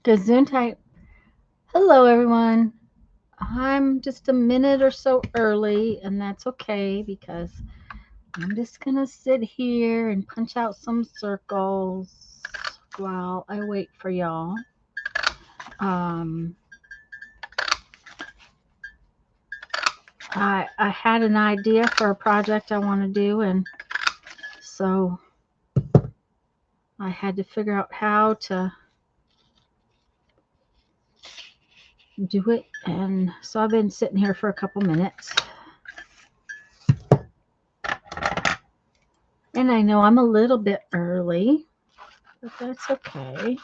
Gesundheit. Hello, everyone. I'm just a minute or so early, and that's okay because I'm just going to sit here and punch out some circles while I wait for y'all. Um, I had an idea for a project I want to do, and so I had to figure out how to do it, and so I've been sitting here for a couple minutes. And I know I'm a little bit early, but that's okay.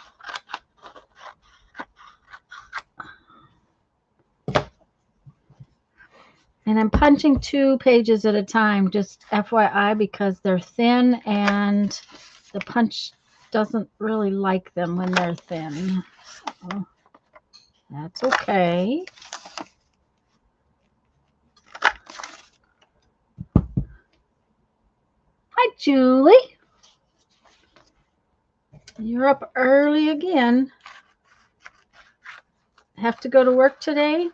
And I'm punching 2 pages at a time, just FYI, because they're thin and the punch doesn't really like them when they're thin. So that's okay. Hi, Julie. You're up early again. Have to go to work today?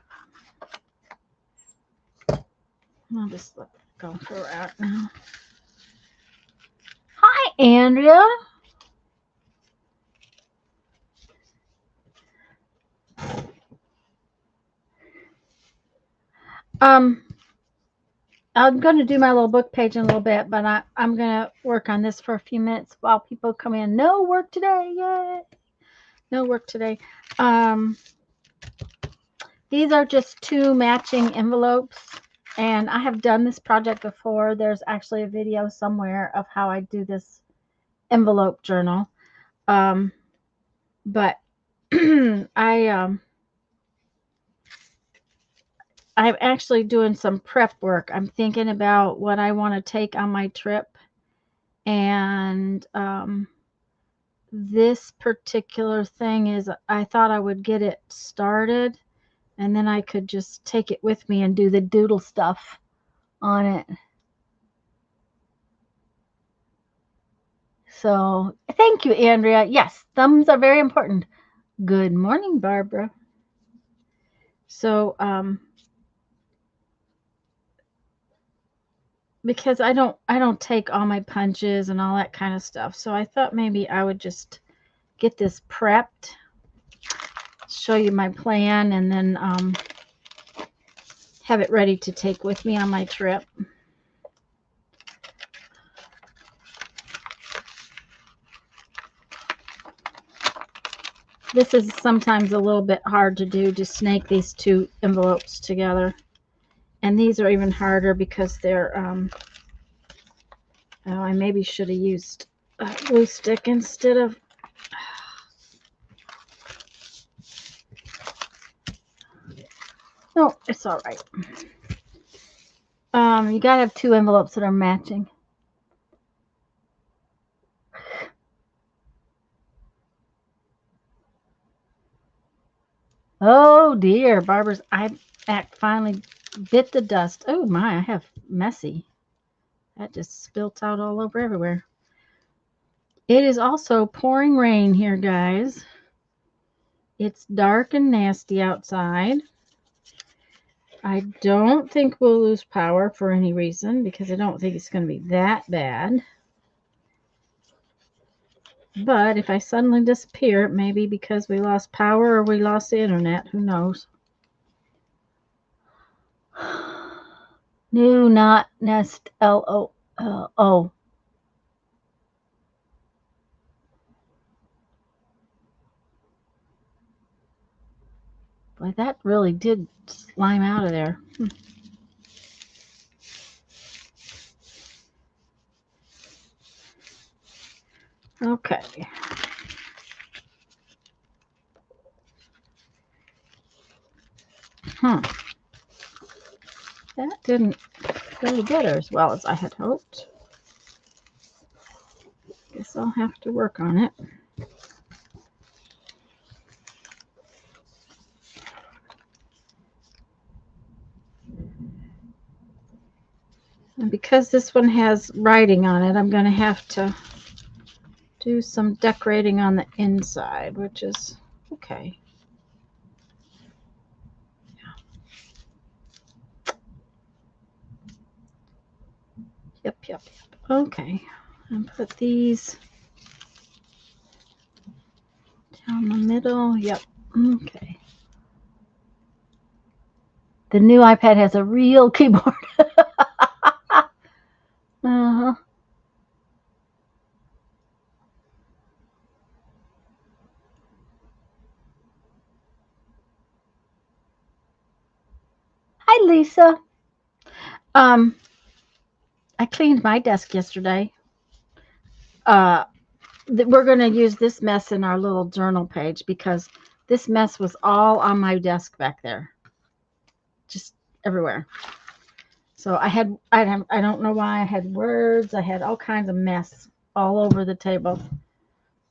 I'll just let it go for right now. Hi, Andrea. I'm going to do my little book page in a little bit, but I'm going to work on this for a few minutes while people come in. No work today. Yay. No work today. These are just 2 matching envelopes, and I have done this project before. There's actually a video somewhere of how I do this envelope journal. But I'm actually doing some prep work. I'm thinking about what I want to take on my trip, and this particular thing is, I thought I would get it started and then I could just take it with me and do the doodle stuff on it. So thank you, Andrea. Yes, thumbs are very important. Good morning, Barbara. So because I don't take all my punches and all that kind of stuff, so I thought maybe I would just get this prepped, show you my plan, and then have it ready to take with me on my trip. This is sometimes a little bit hard to do, to snake these 2 envelopes together. And these are even harder because they're, oh, I maybe should have used a glue stick instead of, no, it's all right. You gotta have 2 envelopes that are matching. Oh dear, Barbara's iPad finally bit the dust. Oh my, I have messy. That just spilt out all over everywhere. It is also pouring rain here, guys. It's dark and nasty outside. I don't think we'll lose power for any reason, because I don't think it's going to be that bad. But if I suddenly disappear, it may be because we lost power or we lost the internet. Who knows? New not nest LOO. Boy, that really did slime out of there. Okay. That didn't really get her as well as I had hoped. Guess I'll have to work on it. And because this one has writing on it, I'm going to have to do some decorating on the inside, which is Okay. Yep. Okay. And put these down the middle. Yep. Okay. The new iPad has a real keyboard. Uh-huh. Hi, Lisa. Um, I cleaned my desk yesterday. We're going to use this mess in our little journal page because this mess was all on my desk back there, just everywhere. So I don't know why I had words. I had all kinds of mess all over the table.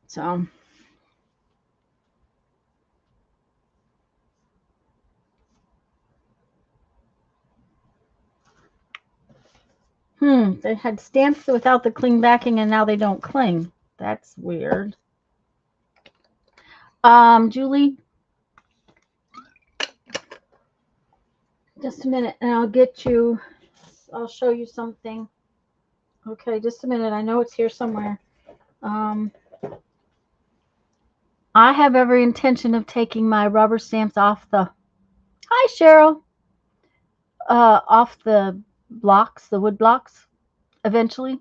So, they had stamps without the cling backing and now they don't cling. That's weird. Julie, just a minute and I'll show you something. Okay, just a minute. I know it's here somewhere. Um, I have every intention of taking my rubber stamps off the, hi Cheryl, off the blocks, the wood blocks, eventually.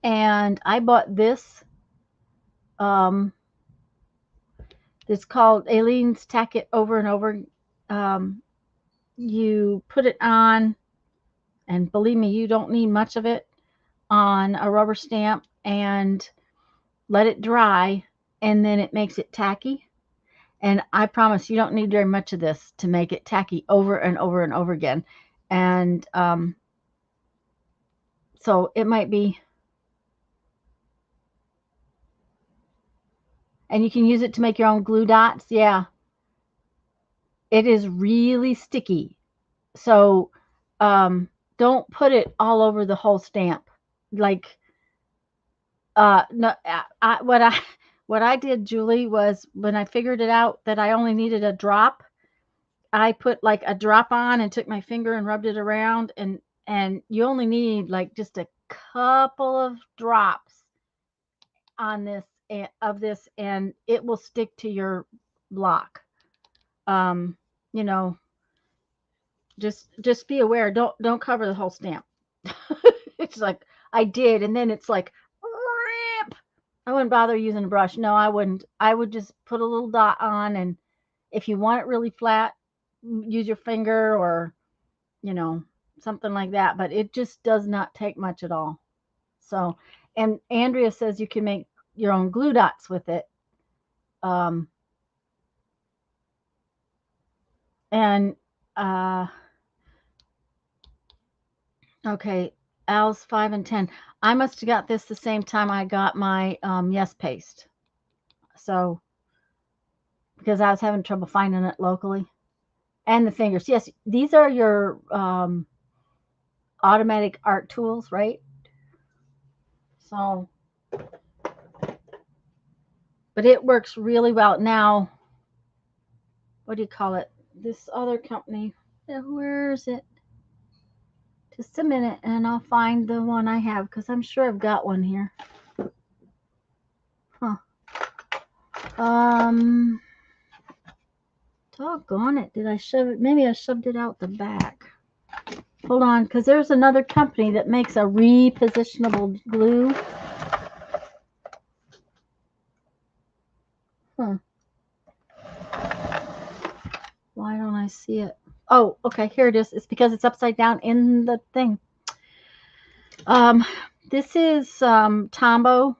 And I bought this. Um, it's called Aleene's Tack It Over and Over. Um, you put it on, and believe me, you don't need much of it on a rubber stamp, and let it dry, and then it makes it tacky. And I promise you don't need very much of this to make it tacky over and over and over again. And so it might be, and you can use it to make your own glue dots. Yeah, it is really sticky. So don't put it all over the whole stamp. Like, no, what I did, Julie, was when I figured it out that I only needed a drop, I put like a drop on and took my finger and rubbed it around, and you only need like just a couple of drops on this of this, and it will stick to your block. Um, you know, just be aware. Don't cover the whole stamp. It's like I did, and then it's like rip. I wouldn't bother using a brush. No, I wouldn't. I would just put a little dot on, and if you want it really flat, use your finger or you know something like that. But it just does not take much at all. So, and Andrea says you can make your own glue dots with it. Um, and okay, Al's 5 and 10. I must have got this the same time I got my Yes paste. So because I was having trouble finding it locally. And the fingers. Yes, these are your automatic art tools, right? So, but it works really well. Now, what do you call it? This other company. Where is it? Just a minute and I'll find the one I have because I'm sure I've got one here. Huh. Doggone it. Did I shove it? Maybe I shoved it out the back. Hold on, because there's another company that makes a repositionable glue. Huh. Why don't I see it? Oh, okay, here it is. It's because it's upside down in the thing. This is Tombow.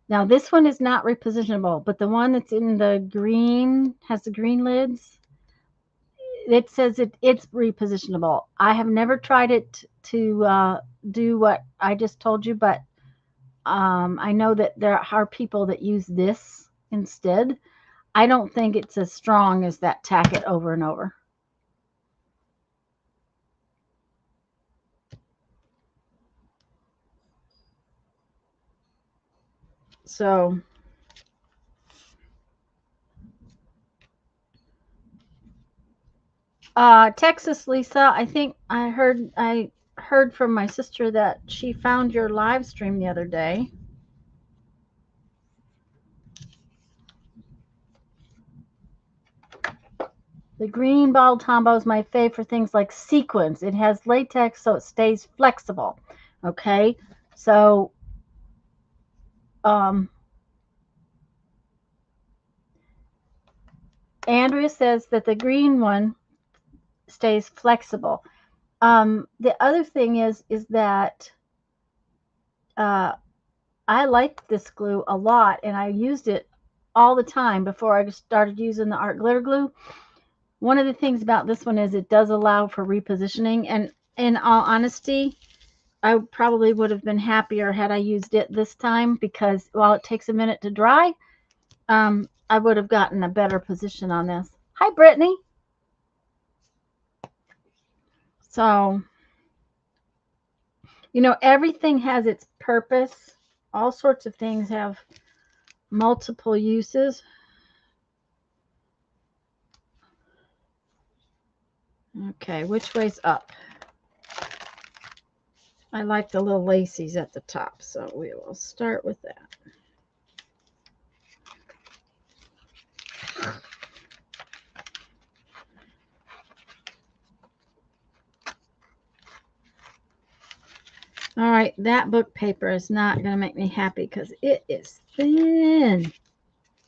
Now this one is not repositionable, but the one that's in the green has the green lids. It says it's repositionable. I have never tried it to do what I just told you, but I know that there are people that use this instead. I don't think it's as strong as that tack it over and over. So Texas Lisa, I think I heard from my sister that she found your live stream the other day. The green bottle tombow is my fave for things like sequins. It has latex so it stays flexible. Okay, so um, Andrea says that the green one stays flexible. The other thing is that uh, I liked this glue a lot, and I used it all the time before I started using the art glitter glue. One of the things about this one is it does allow for repositioning, and in all honesty, I probably would have been happier had I used it this time, because while it takes a minute to dry, I would have gotten a better position on this. Hi, Brittany. So, everything has its purpose. All sorts of things have multiple uses. Okay, which way's up? I like the little lacies at the top, so we will start with that. All right, that book paper is not going to make me happy because it is thin.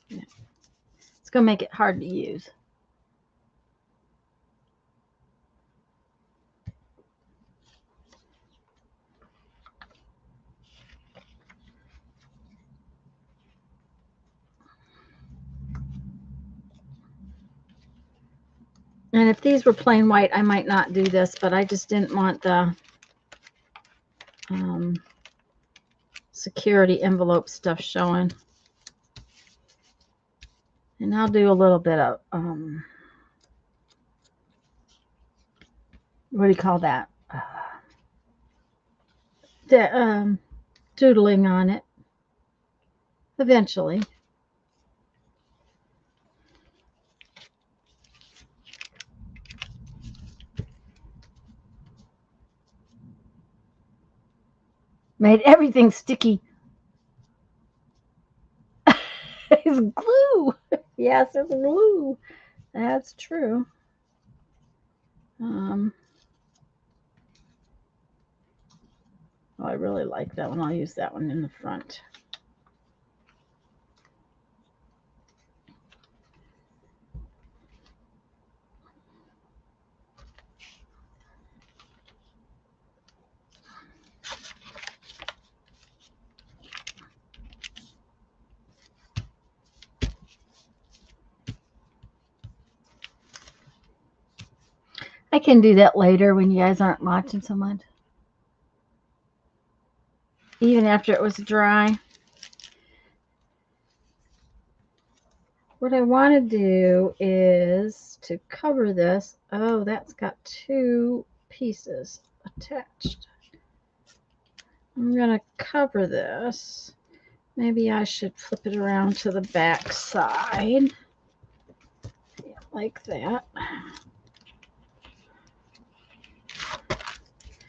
It's going to make it hard to use. And if these were plain white, I might not do this, but I just didn't want the security envelope stuff showing. And I'll do a little bit of, what do you call that? Doodling on it eventually. Made everything sticky. It's glue. Yes, it's glue. That's true. Oh, I really like that one. I'll use that one in the front. I can do that later when you guys aren't watching so much. Even after it was dry. What I want to do is to cover this. Oh, that's got two pieces attached. I'm going to cover this. Maybe I should flip it around to the back side. Yeah, like that.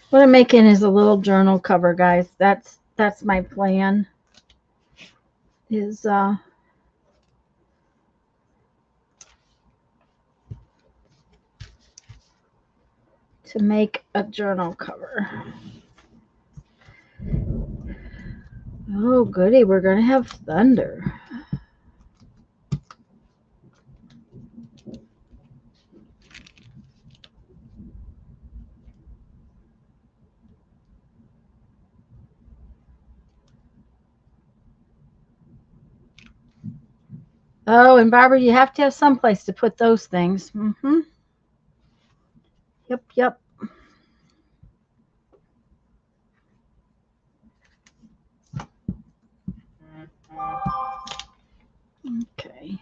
What I'm making is a little journal cover, guys. That's my plan. Is to make a journal cover. Oh, goody. We're going to have thunder. Oh, and Barbara, you have to have some place to put those things. Mm-hmm. Yep, yep. Okay.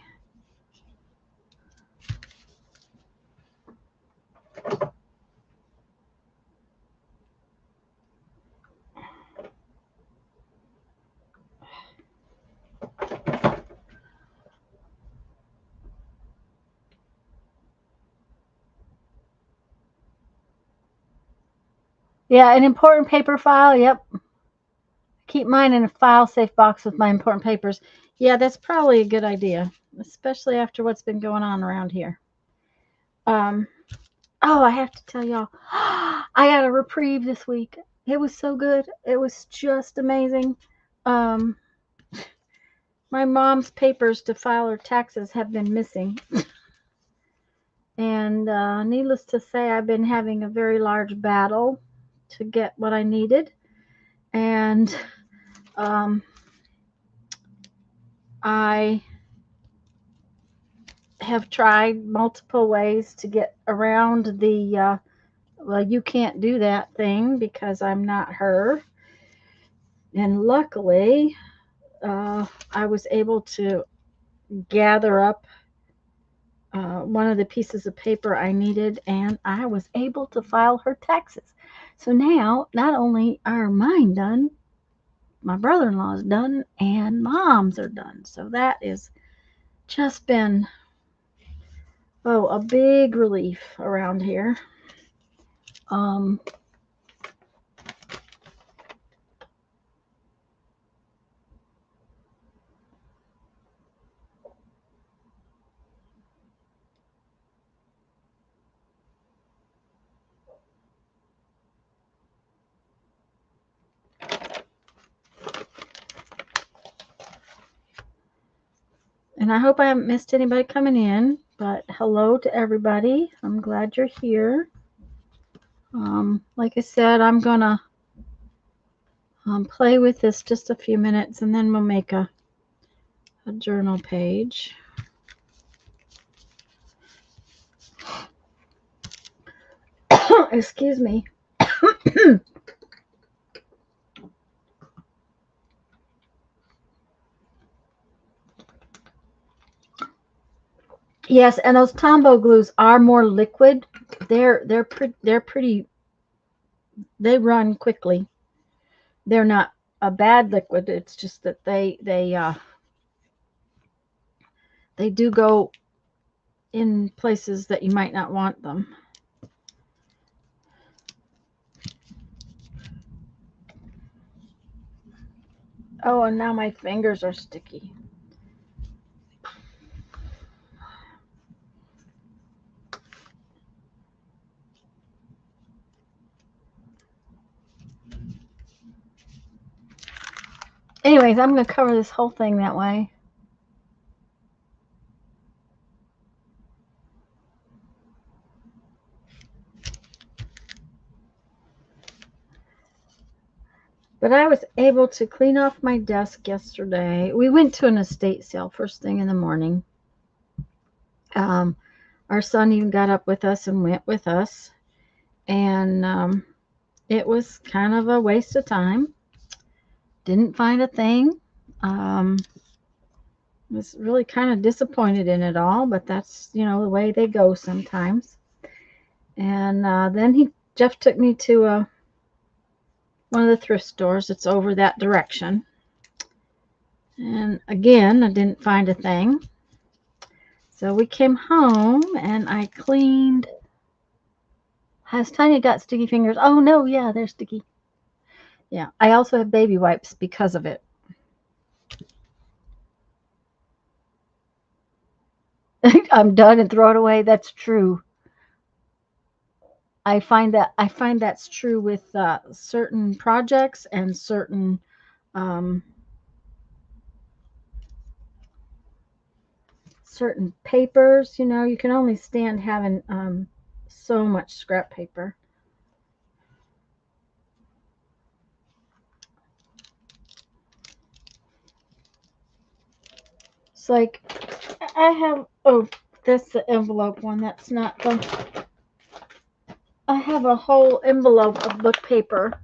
Yeah, an important paper file. Yep. Keep mine in a file safe box with my important papers. Yeah, that's probably a good idea, especially after what's been going on around here. Um, oh, I have to tell y'all, I got a reprieve this week. It was so good. It was just amazing. Um, my mom's papers to file her taxes have been missing. And needless to say, I've been having a very large battle to get what I needed. And I have tried multiple ways to get around the, well, you can't do that thing because I'm not her. And luckily, I was able to gather up one of the pieces of paper I needed, and I was able to file her taxes. So now, not only are mine done, my brother-in-law's done, and mom's are done. So that is just been, oh, a big relief around here. Um, and I hope I haven't missed anybody coming in, but hello to everybody. I'm glad you're here. Like I said, I'm gonna play with this just a few minutes, and then we'll make a journal page. Excuse me. Yes, and those Tombow glues are more liquid. They're pretty. They run quickly. They're not a bad liquid. It's just that they do go in places that you might not want them. Oh, and now my fingers are sticky. Anyways, I'm going to cover this whole thing that way. But I was able to clean off my desk yesterday. We went to an estate sale first thing in the morning. Our son even got up with us and went with us. And it was kind of a waste of time. Didn't find a thing. Was really kind of disappointed in it all, but that's, the way they go sometimes. And then Jeff took me to one of the thrift stores that's over that direction. And again, I didn't find a thing. So we came home and I cleaned. Has Tanya got sticky fingers? Oh, no, yeah, they're sticky. Yeah, I also have baby wipes because of it. I'm done and throw it away. That's true. I find that's true with certain projects and certain certain papers. You can only stand having so much scrap paper. It's like I have. Oh, that's the envelope one. That's not the. I have a whole envelope of book paper.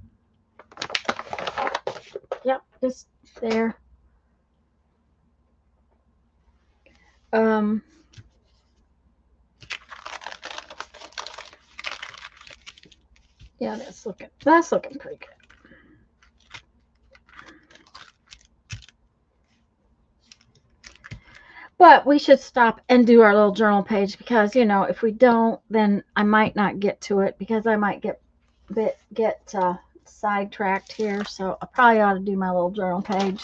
Yep, just there. Um, yeah, that's looking pretty good. But we should stop and do our little journal page because, if we don't, then I might not get to it because I might get get sidetracked here, so I probably ought to do my little journal page.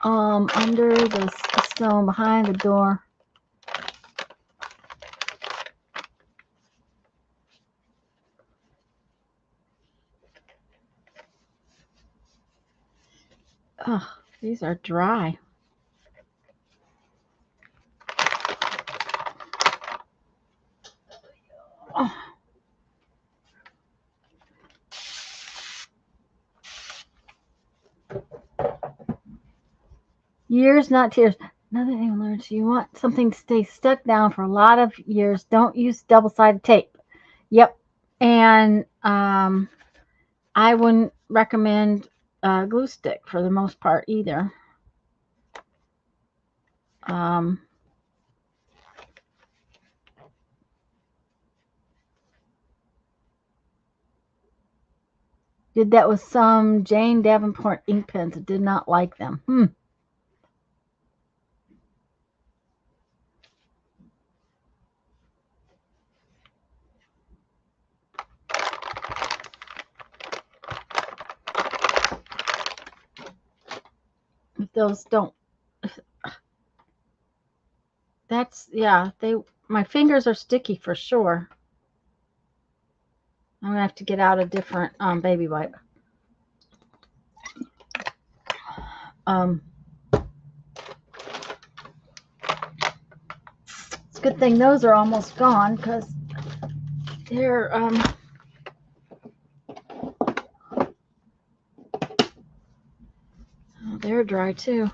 Under the stone behind the door. Oh, these are dry. Oh. Years, not tears. Another thing I learned, so you want something to stay stuck down for a lot of years. Don't use double-sided tape. Yep. And I wouldn't recommend glue stick for the most part either. Did that with some Jane Davenport ink pens. I did not like them. If those don't, that's, yeah, my fingers are sticky for sure. I'm gonna have to get out a different baby wipe. It's a good thing those are almost gone because they're they're dry too.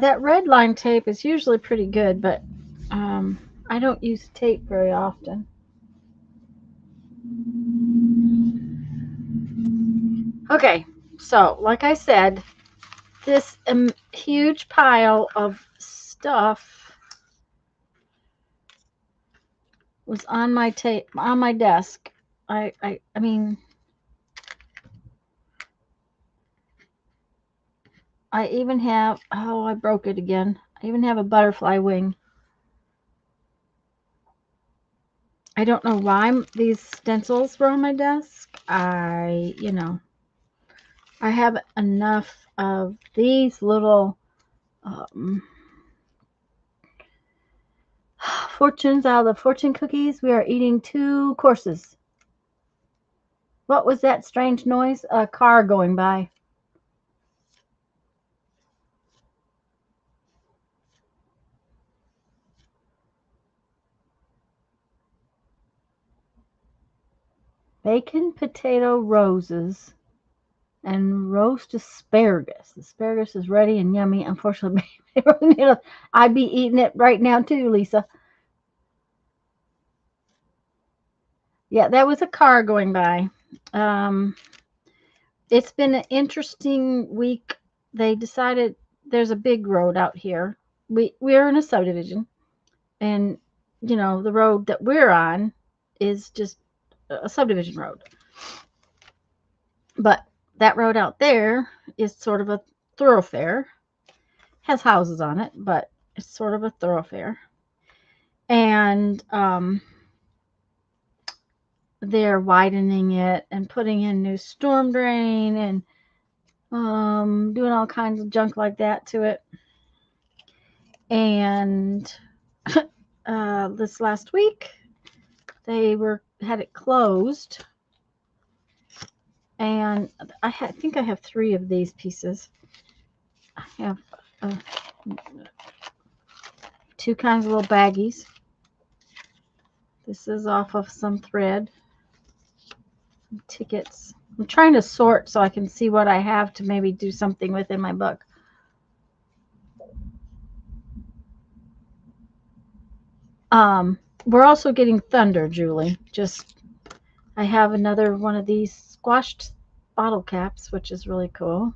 That red line tape is usually pretty good, but I don't use tape very often. Okay, so like I said, this huge pile of stuff was on my desk. I mean, I even have, oh, I broke it again. I even have a butterfly wing. I don't know why these stencils were on my desk. I have enough of these little fortunes out of the fortune cookies. We are eating 2 courses. What was that strange noise? A car going by. Bacon, potato, roses, and roast asparagus. Asparagus is ready and yummy. Unfortunately, I'd be eating it right now too, Lisa. Yeah, that was a car going by. It's been an interesting week. They decided there's a big road out here. We're in a subdivision, and the road that we're on is just a subdivision road. But that road out there is sort of a thoroughfare. Has houses on it, but it's sort of a thoroughfare. And they're widening it and putting in new storm drain and doing all kinds of junk like that to it. And this last week, they had it closed. And I think I have 3 of these pieces. I have 2 kinds of little baggies. This is off of some thread. Some tickets. I'm trying to sort so I can see what I have to maybe do something with in my book. We're also getting thunder, Julie. I have another one of these squashed bottle caps, which is really cool.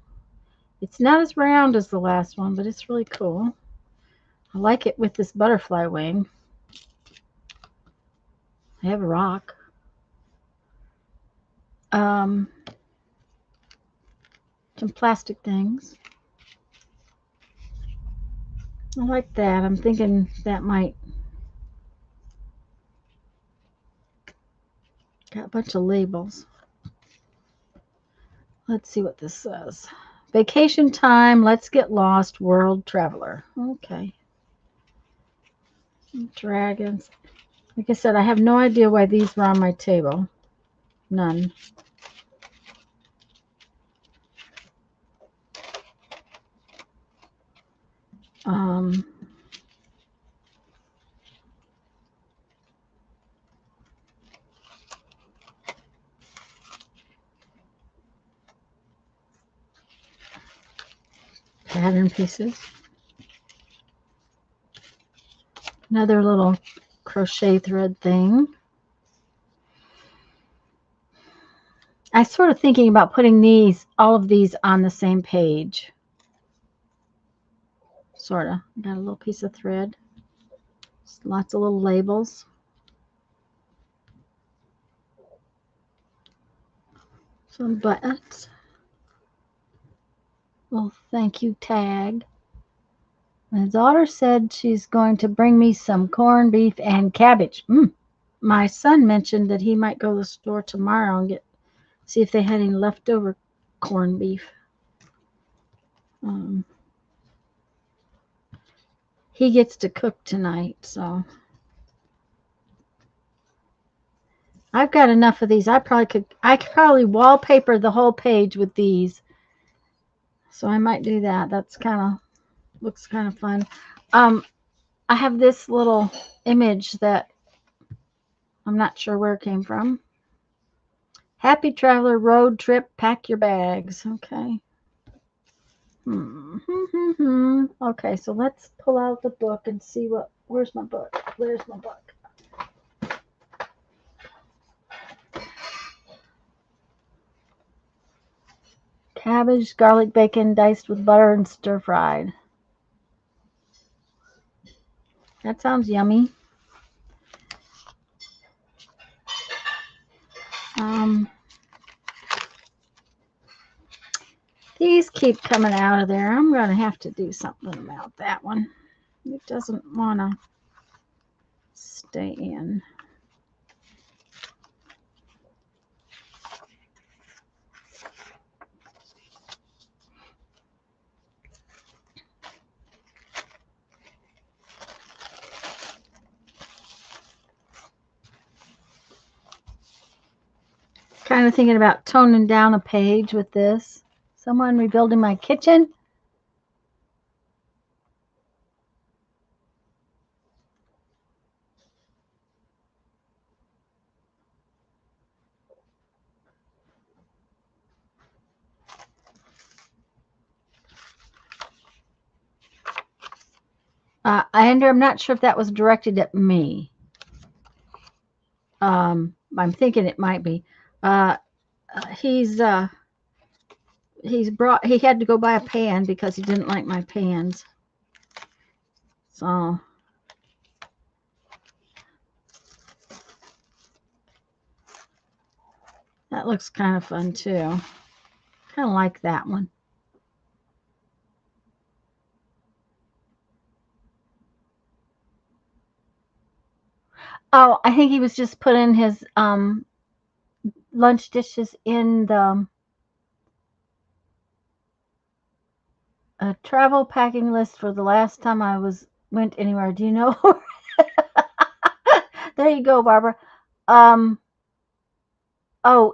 It's not as round as the last one, but it's really cool. I like it with this butterfly wing. I have a rock. Some plastic things. I like that. I'm thinking that might. Got a bunch of labels. Let's see what this says. Vacation time, let's get lost, world traveler. Okay. Dragons. Like I said, I have no idea why these were on my table. None. Um, Pattern pieces. Another little crochet thread thing. I was sort of thinking about putting all of these on the same page. Sort of. Got a little piece of thread. Just lots of little labels. Some buttons. Little thank you tag. My daughter said she's going to bring me some corned beef and cabbage. My son mentioned that he might go to the store tomorrow and see if they had any leftover corned beef. He gets to cook tonight, so I've got enough of these. I could probably wallpaper the whole page with these. So I might do that. That's looks kind of fun. I have this little image that I'm not sure where it came from. Happy traveler road trip, pack your bags. Okay. Okay, so let's pull out the book and see where's my book? Where's my book? Cabbage, garlic bacon diced with butter and stir fried. That sounds yummy. These keep coming out of there. I'm going to have to do something about that one. It doesn't want to stay in. Kind of thinking about toning down a page with this. Someone rebuilding my kitchen. I'm not sure if that was directed at me. I'm thinking it might be. He had to go buy a pan because he didn't like my pans. So that looks kind of fun too. Kind of like that one. Oh, I think he was just putting his lunch dishes in the travel packing list for the last time I went anywhere. Do you know? There you go, Barbara. Oh,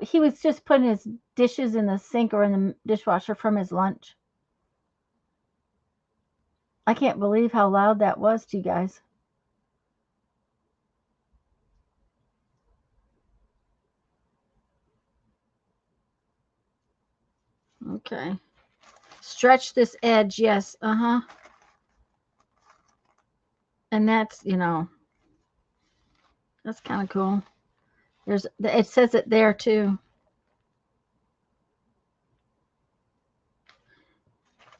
he was just putting his dishes in the sink or in the dishwasher from his lunch. I can't believe how loud that was to you guys. Okay. Stretch this edge, yes. Uh-huh. And that's, that's kind of cool. It says it there too.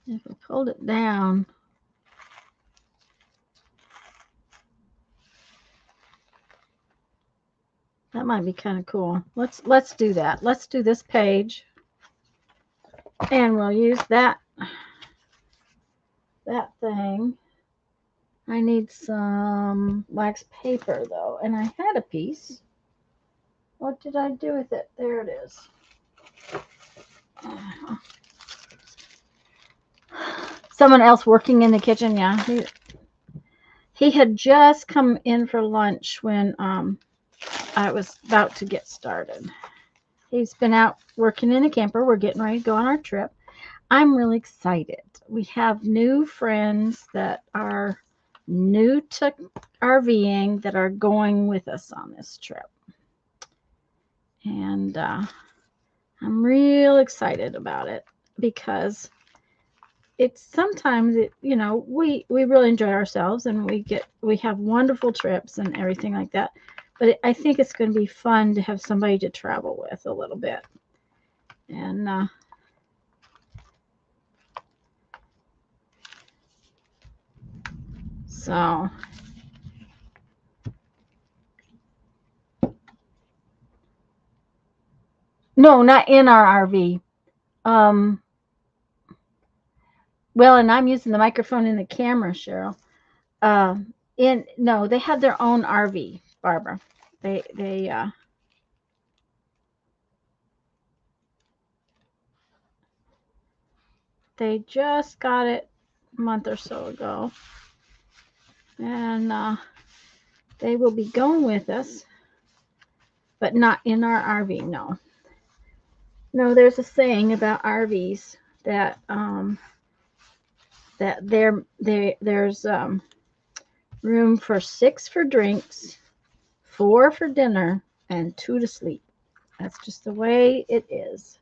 If I pulled it down, That might be kind of cool. Let's do that. Let's do this page. And we'll use that thing. I need some wax paper though, and I had a piece. What did I do with it? There it is. Someone else working in the kitchen, yeah. He had just come in for lunch when I was about to get started. He's been out working in a camper. We're getting ready to go on our trip. I'm really excited. We have new friends that are new to RVing that are going with us on this trip. And I'm real excited about it because it's sometimes you know, we really enjoy ourselves and we have wonderful trips and everything like that. But I think it's going to be fun to have somebody to travel with a little bit. And so no, not in our RV. Well, and I'm using the microphone in the camera, Cheryl. No, they had their own RV, Barbara. They just got it a month or so ago, and they will be going with us, but not in our RV. No. There's a saying about RVs that there's room for 6 for drinks, 4 for dinner, and 2 to sleep. That's just the way it is.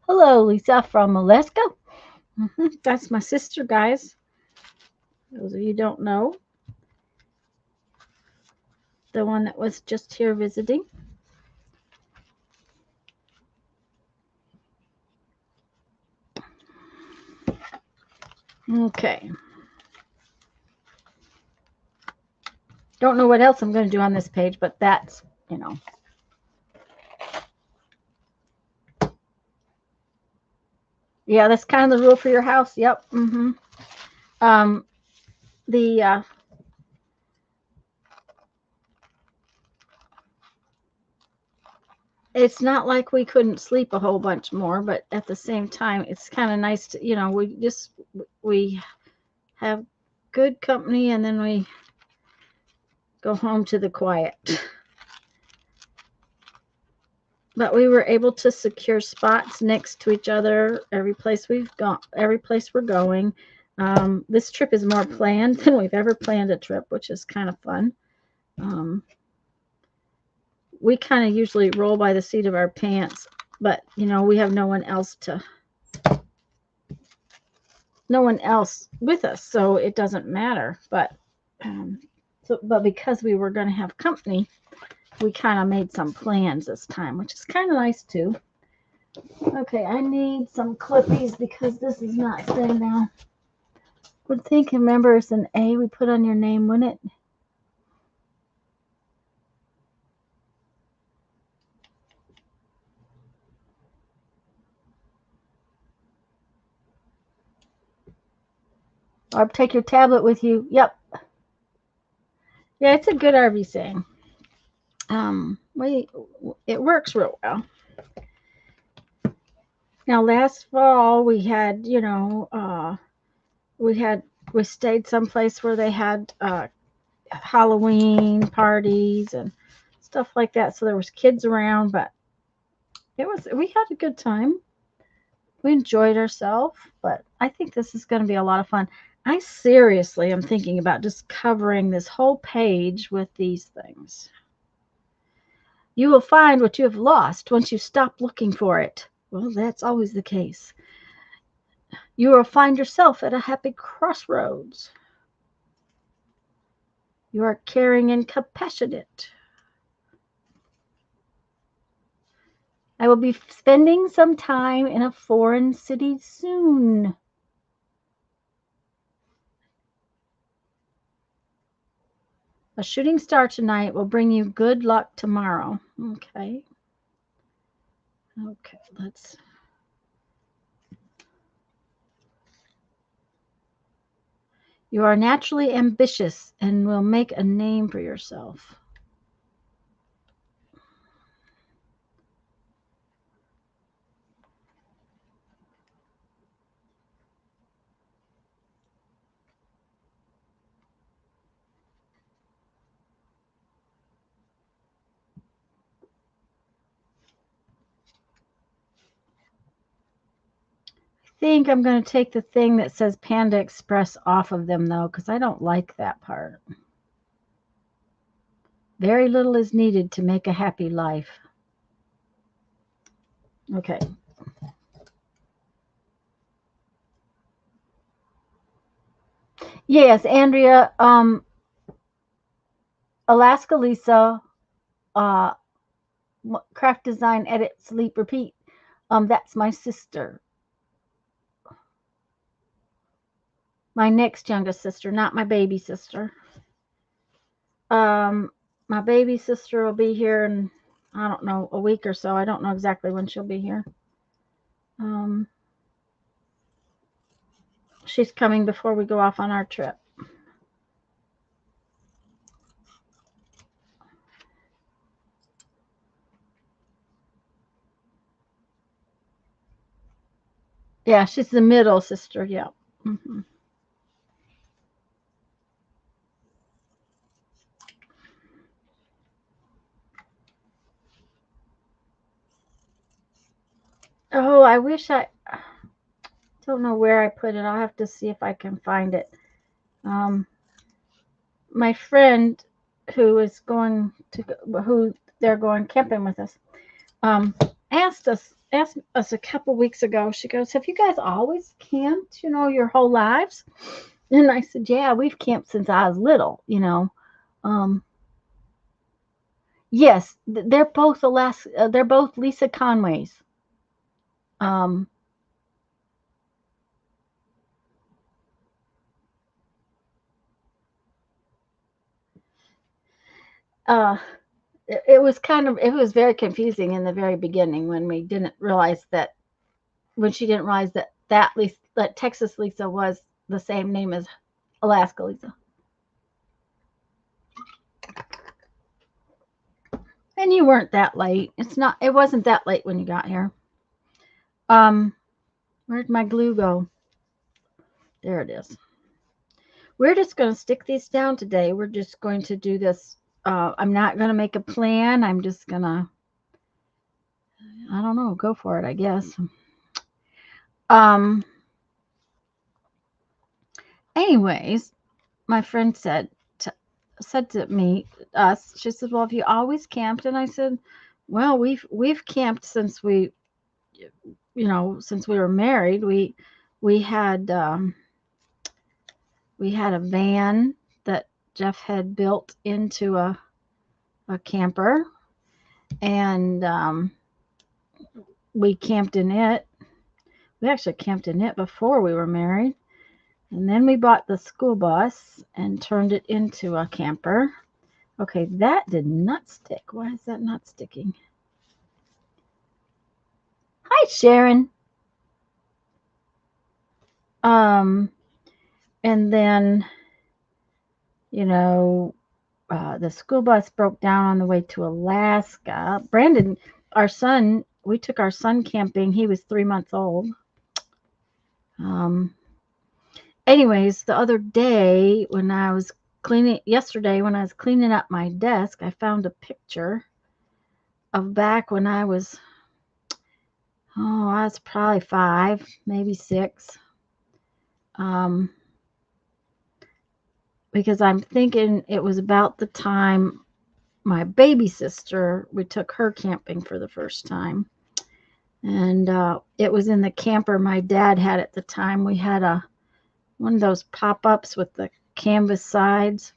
Hello, Lisa from Alaska. That's my sister, guys. Those of you who don't know. The one that was just here visiting. Okay. Don't know what else I'm going to do on this page, but that's, you know. Yeah, that's kind of the rule for your house. Yep. It's not like we couldn't sleep a whole bunch more, but at the same time, it's kind of nice to, you know, we have good company and then we go home to the quiet. But we were able to secure spots next to each other every place we've gone, every place we're going. This trip is more planned than we've ever planned a trip, which is kind of fun. We kind of usually roll by the seat of our pants, but you know, we have no one else with us, so it doesn't matter. But because we were going to have company, we kind of made some plans this time, which is kind of nice too. Okay, I need some clippies because this is not staying now. Would think, remember, it's an A we put on your name, wouldn't it? Or take your tablet with you. Yep. Yeah, it's a good RV saying. It works real well. Now, last fall we had, you know, we stayed someplace where they had Halloween parties and stuff like that. So there was kids around, but we had a good time. We enjoyed ourselves, but I think this is going to be a lot of fun. I seriously am thinking about just covering this whole page with these things. You will find what you have lost once you stop looking for it. Well, that's always the case. You will find yourself at a happy crossroads. You are caring and compassionate. I will be spending some time in a foreign city soon. A shooting star tonight will bring you good luck tomorrow. Okay. Okay, let's. You are naturally ambitious and will make a name for yourself. I think I'm going to take the thing that says Panda Express off of them, though, because I don't like that part. Very little is needed to make a happy life. Okay. Yes, Andrea, Alaska Lisa, uh, Craft Design, Edit, Sleep, Repeat. That's my sister. My next youngest sister, not my baby sister. My baby sister will be here in, I don't know, a week or so. I don't know exactly when she'll be here. She's coming before we go off on our trip. Yeah, she's the middle sister. Yeah. Mm-hmm. Oh, I wish I don't know where I put it. I'll have to see if I can find it. My friend who is going to who they're going camping with us asked us a couple weeks ago. She goes, "Have you guys always camped? Your whole lives?" And I said, "Yeah, we've camped since I was little. Yes, they're both Alaska. They're both Lisa Conways. Um, uh, it was it was very confusing in the very beginning when we didn't realize that when she didn't realize that Texas Lisa was the same name as Alaska Lisa. And you weren't that late. It wasn't that late when you got here. Um, where'd my glue go? There it is. We're just going to stick these down today. We're just going to do this. I'm not going to make a plan. I'm just going to, I don't know, go for it, I guess. Um, anyways, my friend said to us, she said, "Well, have you always camped?" And I said, "Well, we've camped since since we were married. We had we had a van that Jeff had built into a camper, and we camped in it. We actually camped in it before we were married, and then we bought the school bus and turned it into a camper." Okay, that did not stick. Why is that not sticking? Hi, Sharon. Um, and then, you know, the school bus broke down on the way to Alaska. Brandon, our son, we took our son camping. He was 3 months old. Um, anyways, the other day yesterday when I was cleaning up my desk, I found a picture of back when I was probably 5, maybe 6. Because I'm thinking it was about the time my baby sister, we took her camping for the first time. And it was in the camper my dad had at the time. We had one of those pop-ups with the canvas sides.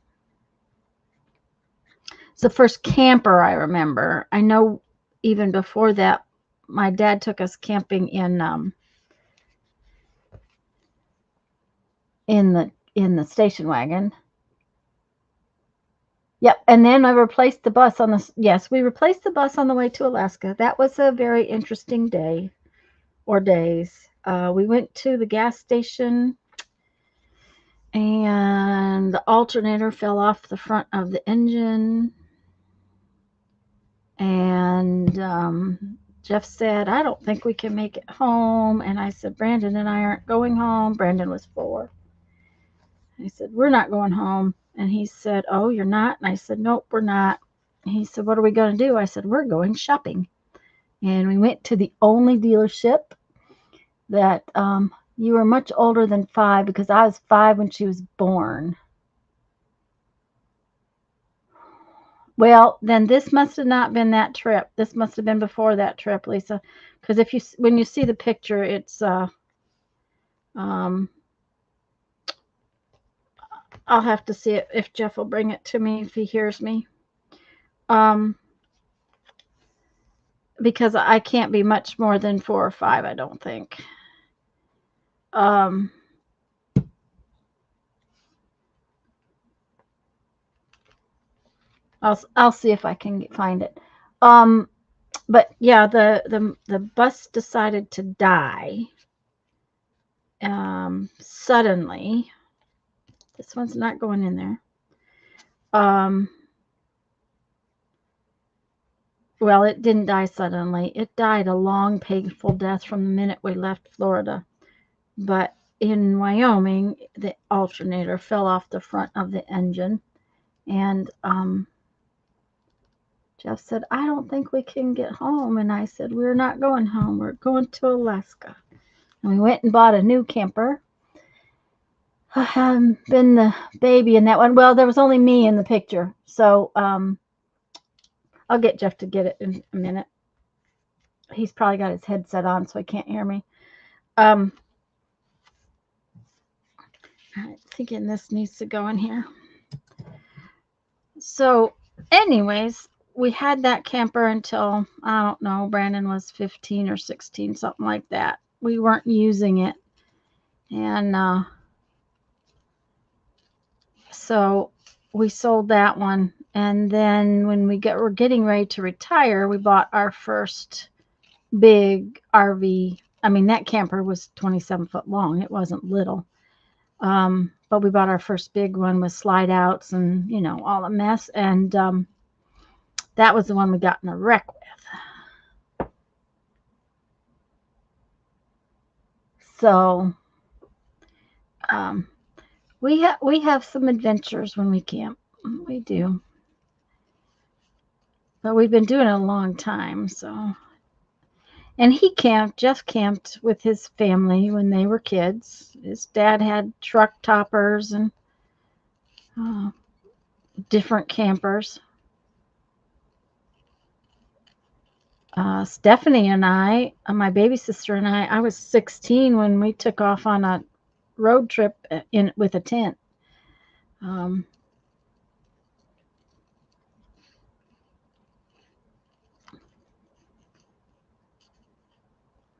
It's the first camper I remember. I know even before that, my dad took us camping in the station wagon. Yep, and then I replaced the bus on the, yes, we replaced the bus on the way to Alaska. That was a very interesting day or days. We went to the gas station and the alternator fell off the front of the engine. And Jeff said, I don't think we can make it home. And I said, Brandon and I aren't going home. Brandon was 4. I said, we're not going home. And he said, oh, you're not? And I said, nope, we're not. And he said, what are we going to do? I said, we're going shopping. And we went to the only dealership that you were much older than 5, because I was 5 when she was born. Well, then this must have not been that trip. This must have been before that trip, Lisa. Because when you see the picture, it's I'll have to see it if Jeff will bring it to me if he hears me. Because I can't be much more than 4 or 5, I don't think. I'll see if I can find it. But yeah, the bus decided to die suddenly. This one's not going in there. Well, it didn't die suddenly. It died a long, painful death from the minute we left Florida. But in Wyoming, the alternator fell off the front of the engine. And Jeff said, I don't think we can get home. And I said, we're not going home. We're going to Alaska. And we went and bought a new camper. I haven't been the baby in that one. Well, there was only me in the picture. So I'll get Jeff to get it in a minute. He's probably got his headset on, so he can't hear me. I'm thinking this needs to go in here. So anyways, we had that camper until, I don't know, Brandon was 15 or 16, something like that. We weren't using it. And so we sold that one. And then when we're getting ready to retire, we bought our first big RV. I mean, that camper was 27 foot long. It wasn't little. But we bought our first big one with slide outs and, you know, all the mess. And that was the one we got in a wreck with. So we have some adventures when we camp. We do. But we've been doing it a long time, so. And Jeff camped with his family when they were kids. His dad had truck toppers and different campers. Stephanie and I, my baby sister and I was 16 when we took off on a road trip with a tent.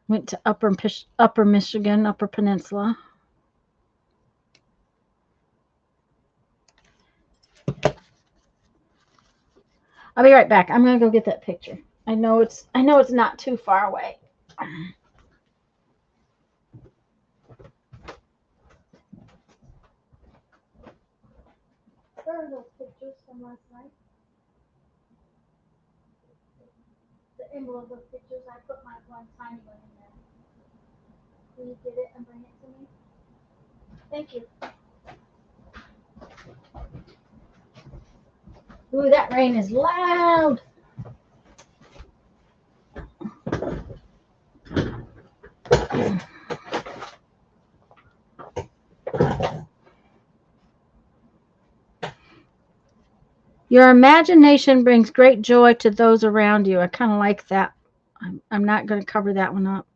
Went to Upper Michigan, Upper Peninsula. I'll be right back. I'm gonna go get that picture. I know it's not too far away. Where are those pictures from last night? The envelope of those pictures, I put my one tiny one in there. Will you get it and bring it to me? Thank you. Ooh, that rain is loud. Your imagination brings great joy to those around you. I kind of like that. I'm not going to cover that one up.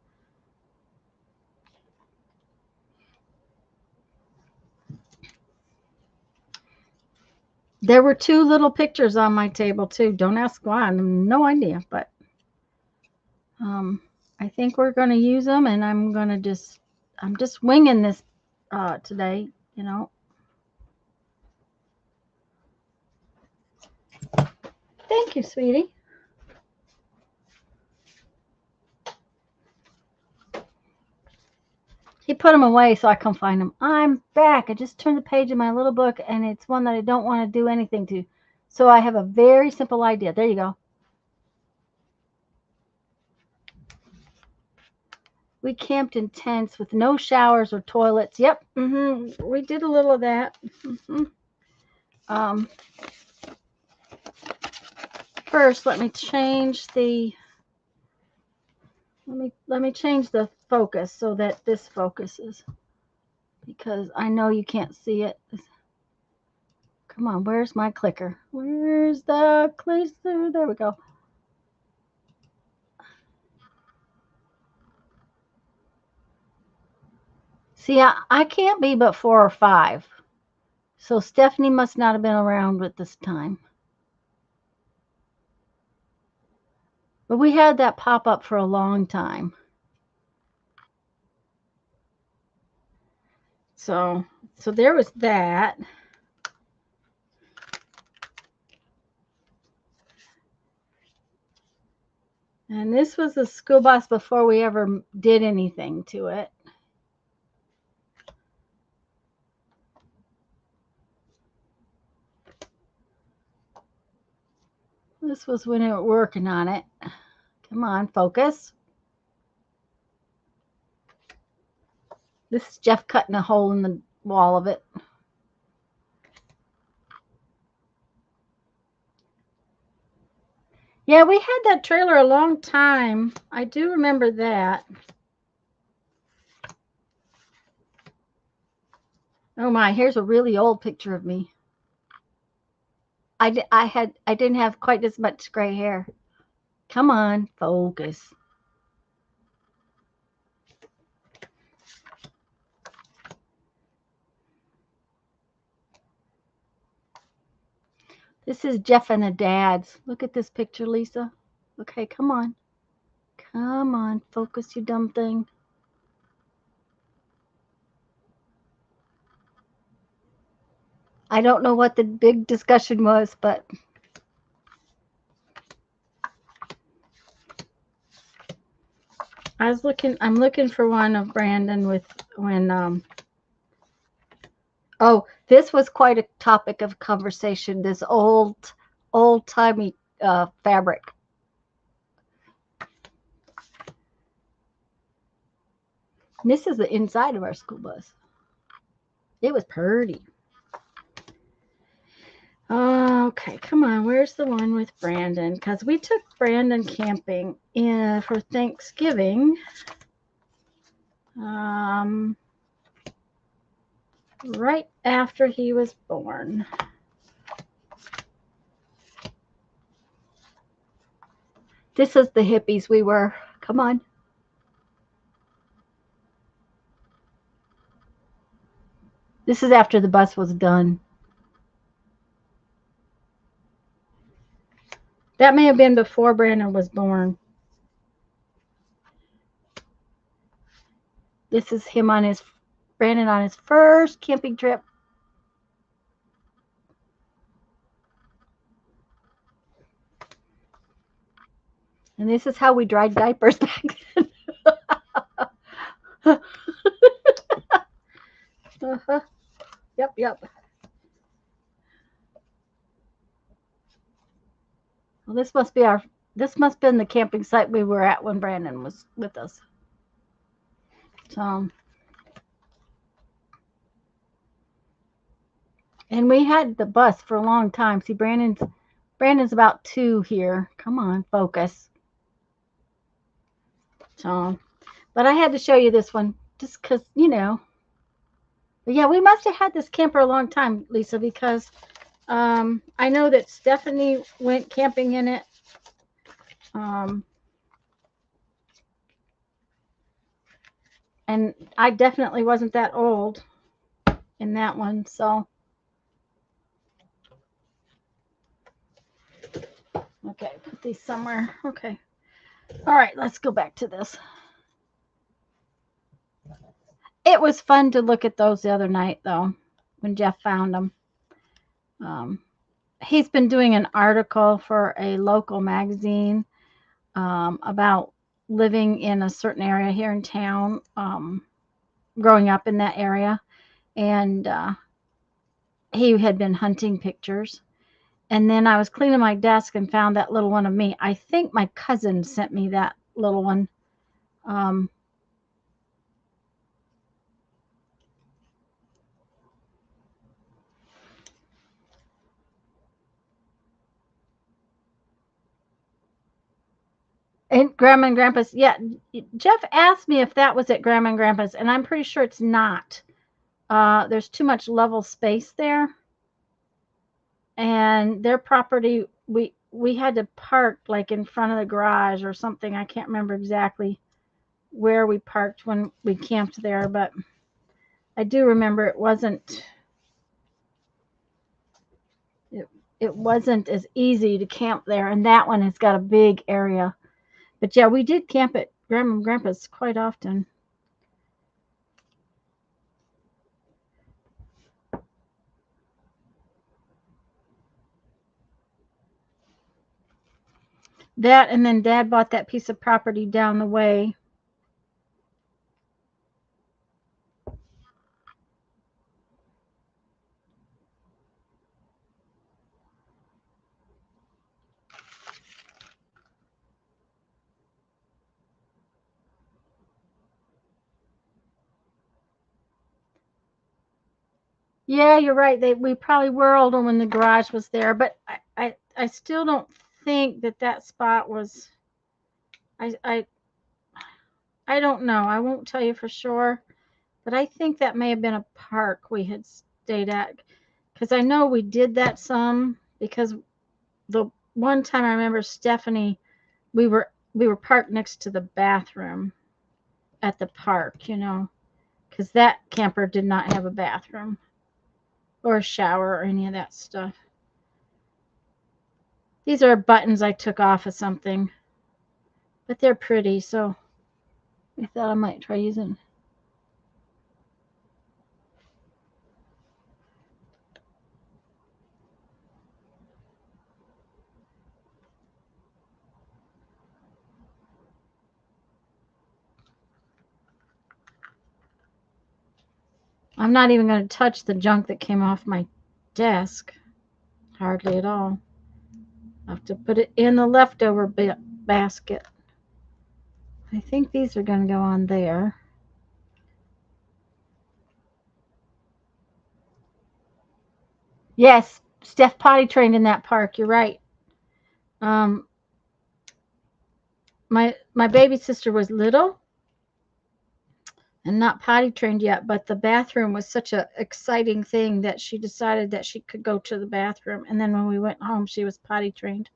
There were 2 little pictures on my table too. Don't ask why. I have no idea, but I think we're going to use them, and I'm just winging this today, you know. Thank you, sweetie. He put them away so I come find them. I'm back. I just turned the page in my little book, and it's one that I don't want to do anything to. So I have a very simple idea. There you go. We camped in tents with no showers or toilets. Yep, we did a little of that. First, let me change the. Let me change the focus so that this focuses, because I know you can't see it. Come on, where's my clicker? Where's the clicker? There we go. See, I can't be but 4 or 5. So Stephanie must not have been around at this time. But we had that pop up for a long time. So there was that. And this was the school bus before we ever did anything to it. This was when we were working on it. Come on, focus. This is Jeff cutting a hole in the wall of it. Yeah, we had that trailer a long time. I do remember that. Oh my, here's a really old picture of me. I didn't have quite as much gray hair. Come on, focus. This is Jeff and the dads. Look at this picture, Lisa. Okay, come on. Come on, focus, you dumb thing. I don't know what the big discussion was, but I'm looking for one of Brandon with when oh, this was quite a topic of conversation, this old-timey fabric. And this is the inside of our school bus. It was pretty. Okay, come on. Where's the one with Brandon? Because we took Brandon camping for Thanksgiving. Right after he was born. This is the hippies we were. Come on. This is after the bus was done. That may have been before Brandon was born. This is him Brandon on his first camping trip. And this is how we dried diapers back then. Uh-huh. Yep. Well, this must have been the camping site we were at when Brandon was with us. So, and we had the bus for a long time. See, Brandon's about 2 here. Come on, focus. So, but I had to show you this one just because, But yeah, we must have had this camper a long time, Lisa, because I know that Stephanie went camping in it. And I definitely wasn't that old in that one, so. Okay, put these somewhere. Okay. All right, let's go back to this. It was fun to look at those the other night, though, when Jeff found them. he's been doing an article for a local magazine about living in a certain area here in town, growing up in that area. And he had been hunting pictures. And then I was cleaning my desk and found that little one of me. I think my cousin sent me that little one. Um, and Grandma and Grandpa's. Yeah, Jeff asked me if that was at Grandma and Grandpa's, and I'm pretty sure it's not. There's too much level space there, and their property. We had to park like in front of the garage or something. I can't remember exactly where we parked when we camped there, but I do remember it wasn't as easy to camp there, and that one has got a big area. But yeah, we did camp at Grandma and Grandpa's quite often. That, and then Dad bought that piece of property down the way. Yeah, you're right. We probably were older when the garage was there, but I still don't think that spot was. I I I don't know. I won't tell you for sure, but I think that may have been a park we had stayed at, because I know we did that some, because the one time I remember Stephanie, we were parked next to the bathroom at the park, because that camper did not have a bathroom or a shower or any of that stuff. These are buttons I took off of something, but they're pretty, so I thought I might try using. I'm not even going to touch the junk that came off my desk, hardly at all. I have to put it in the leftover basket. I think these are going to go on there. Yes, Steph potty trained in that park. You're right. Um, my baby sister was little and not potty trained yet, but the bathroom was such a exciting thing that she decided that she could go to the bathroom. And then when we went home, she was potty trained.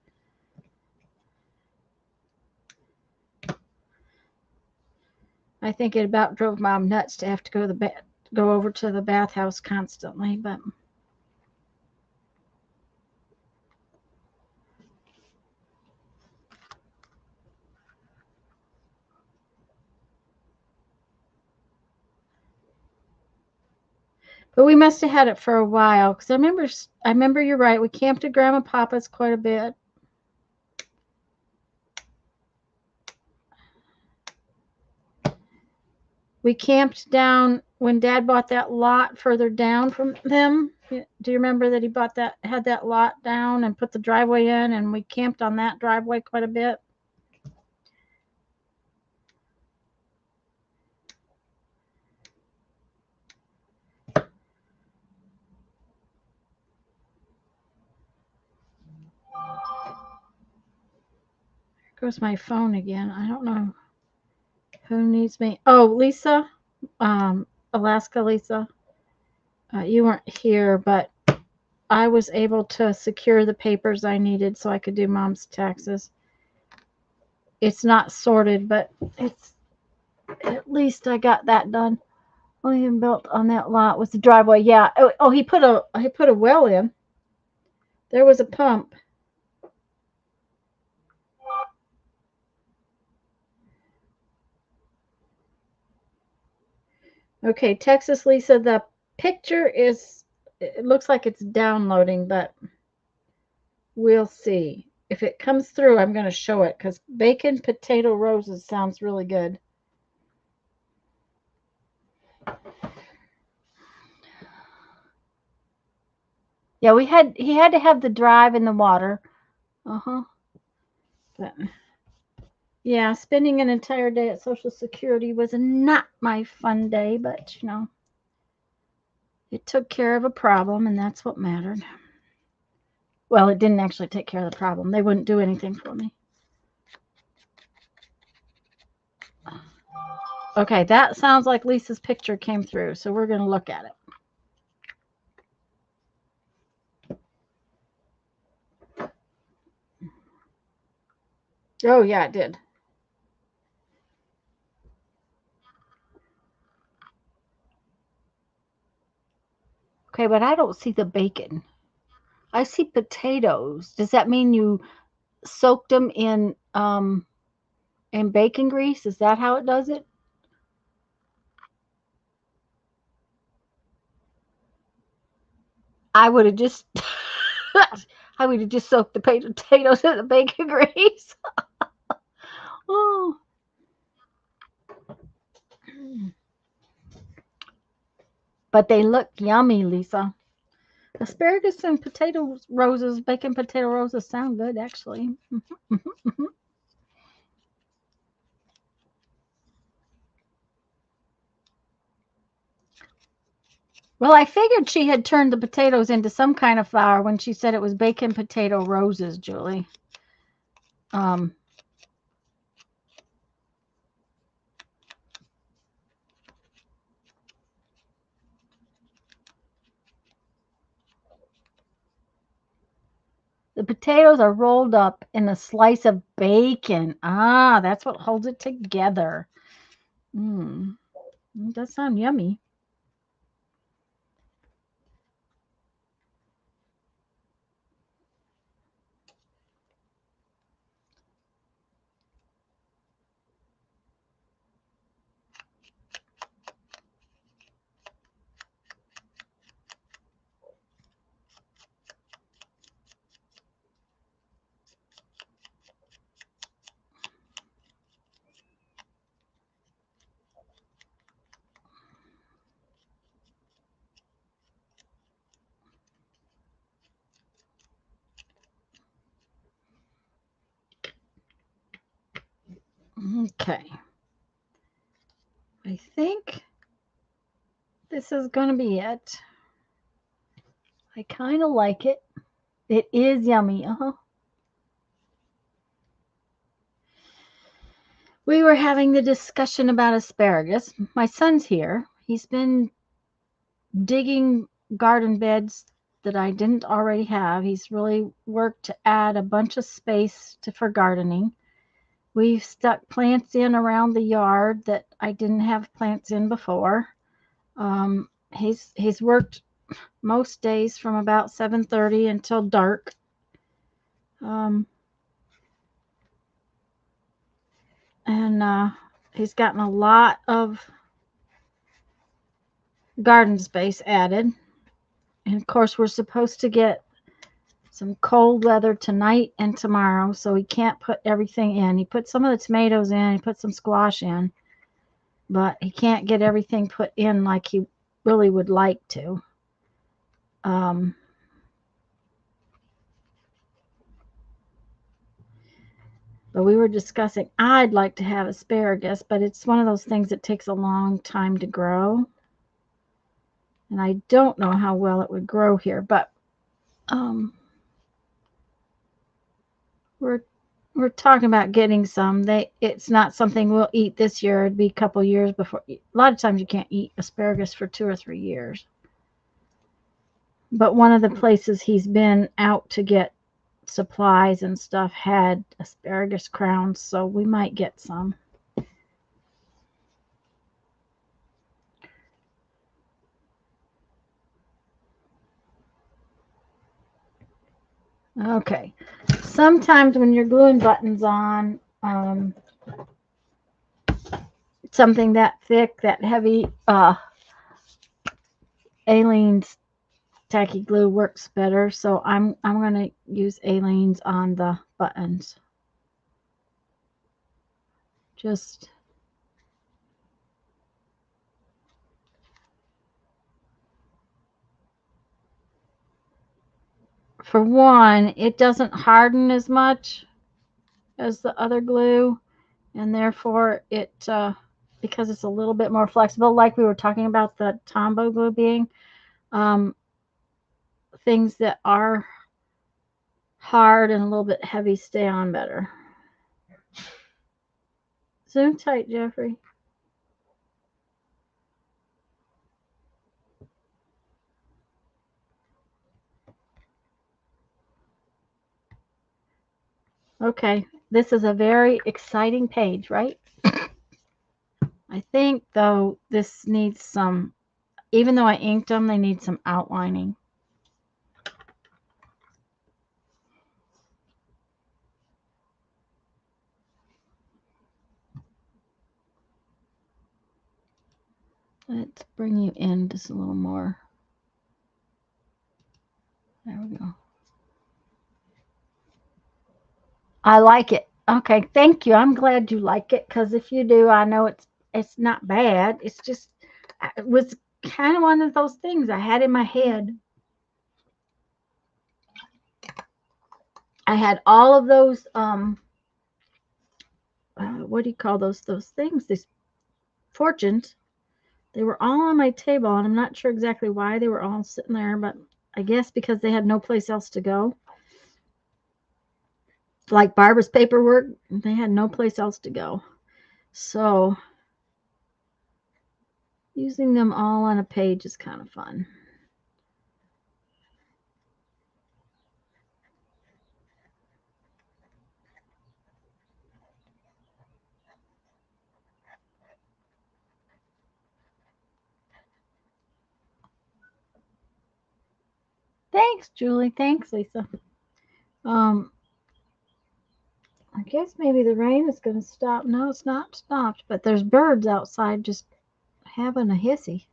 I think it about drove Mom nuts to have to go over to the bathhouse constantly, but we must have had it for a while, because I remember you're right. We camped at Grandma Papa's quite a bit. We camped down when Dad bought that lot further down from them. Do you remember that he had that lot down and put the driveway in, and we camped on that driveway quite a bit? There goes my phone again. I don't know who needs me. Oh, Lisa, Alaska Lisa. You weren't here, but I was able to secure the papers I needed so I could do Mom's taxes. It's not sorted, but it's at least I got that done. William built on that lot was the driveway. Yeah. Oh, he put a well in. There was a pump. Okay, Texas Lisa, the picture is, it looks like it's downloading, but We'll see. If it comes through, I'm going to show it because bacon potato roses sounds really good. Yeah, he had to have the drive and the water. Uh-huh. But yeah, spending an entire day at Social Security was not my fun day, but you know, it took care of a problem and that's what mattered. Well, it didn't actually take care of the problem. They wouldn't do anything for me. Okay, that sounds like Lisa's picture came through, so we're going to look at it. Oh, yeah, it did. Okay, but I don't see the bacon. I see potatoes. Does that mean you soaked them in bacon grease? Is that how it does it? I would have just I would have just soaked the potatoes in the bacon grease. Oh. But they look yummy, Lisa. Asparagus and potato roses, bacon potato roses sound good actually. Well, I figured she had turned the potatoes into some kind of flour when she said it was bacon potato roses, Julie. Um, the potatoes are rolled up in a slice of bacon. Ah, that's what holds it together. Mm, that sounds yummy. Okay. I think this is going to be it. I kind of like it. It is yummy. Uh-huh. We were having the discussion about asparagus. My son's here. He's been digging garden beds that I didn't already have. He's really worked to add a bunch of space for gardening. We've stuck plants in around the yard that I didn't have plants in before. He's worked most days from about 7:30 until dark. Um, and he's gotten a lot of garden space added. And of course, we're supposed to get some cold weather tonight and tomorrow, so he can't put everything in. He put some of the tomatoes in, he put some squash in, but he can't get everything put in like he really would like to. Um, but we were discussing, I'd like to have asparagus, but it's one of those things that takes a long time to grow. And I don't know how well it would grow here, but um, we're we're talking about getting some. It's not something we'll eat this year. It'd be a couple years before. A lot of times you can't eat asparagus for 2 or 3 years. But one of the places he's been out to get supplies and stuff had asparagus crowns, so we might get some. Okay. Sometimes when you're gluing buttons on something that thick, that heavy, Aleene's tacky glue works better, so I'm going to use Aleene's on the buttons. Just for one, it doesn't harden as much as the other glue, and therefore it because it's a little bit more flexible, like we were talking about the Tombow glue being, um, things that are hard and a little bit heavy stay on better. Zoom tight, Jeffrey. Okay, this is a very exciting page, right? I think, though, this needs some, even though I inked them, they need some outlining. Let's bring you in just a little more. There we go. I like it. Okay, thank you. I'm glad you like it, because if you do, I know it's not bad. It's just, it was kind of one of those things I had in my head. I had all of those what do you call those things? These fortunes. They were all on my table, and I'm not sure exactly why they were all sitting there, but I guess because they had no place else to go. Like Barbara's paperwork, they had no place else to go. So using them all on a page is kind of fun. Thanks, Julie. Thanks, Lisa. I guess maybe the rain is going to stop. No, it's not stopped, but there's birds outside just having a hissy.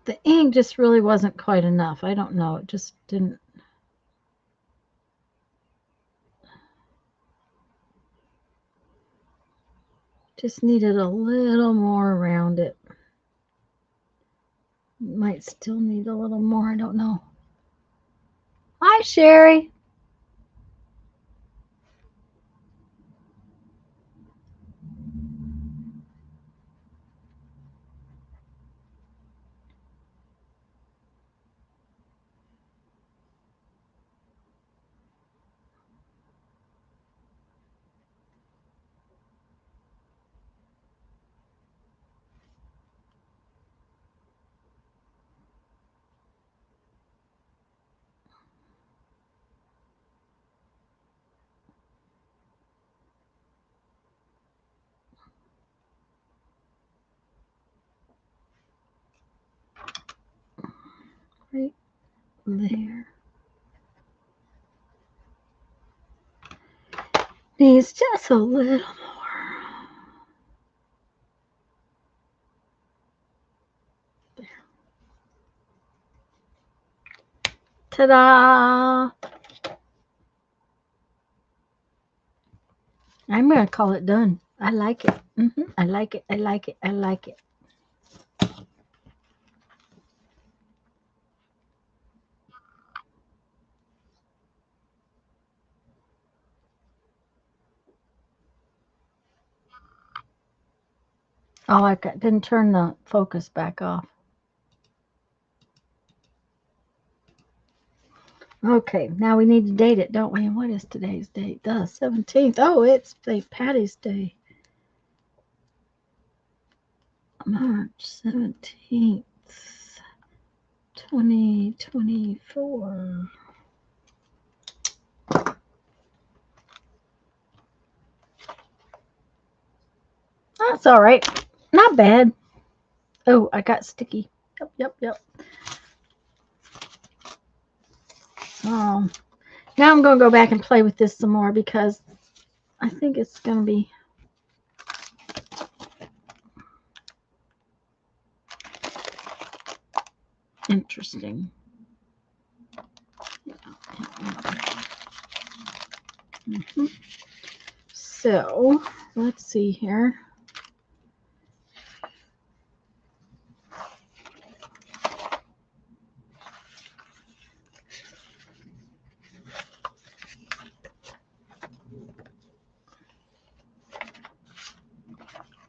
The ink just really wasn't quite enough. I don't know. It just didn't. Just needed a little more around it. Might still need a little more. I don't know. Hi, Sherry. Right there. Needs just a little more. There. Ta-da! I'm going to call it done. I like it. I like it. I like it. I like it. Oh, I didn't turn the focus back off. Okay, now we need to date it, don't we? And what is today's date? The 17th. Oh, it's St. Patty's Day. March 17th, 2024. That's all right. Not bad. Oh, I got sticky. Yep. Oh, now I'm going to go back and play with this some more because I think it's going to be interesting. So, let's see here.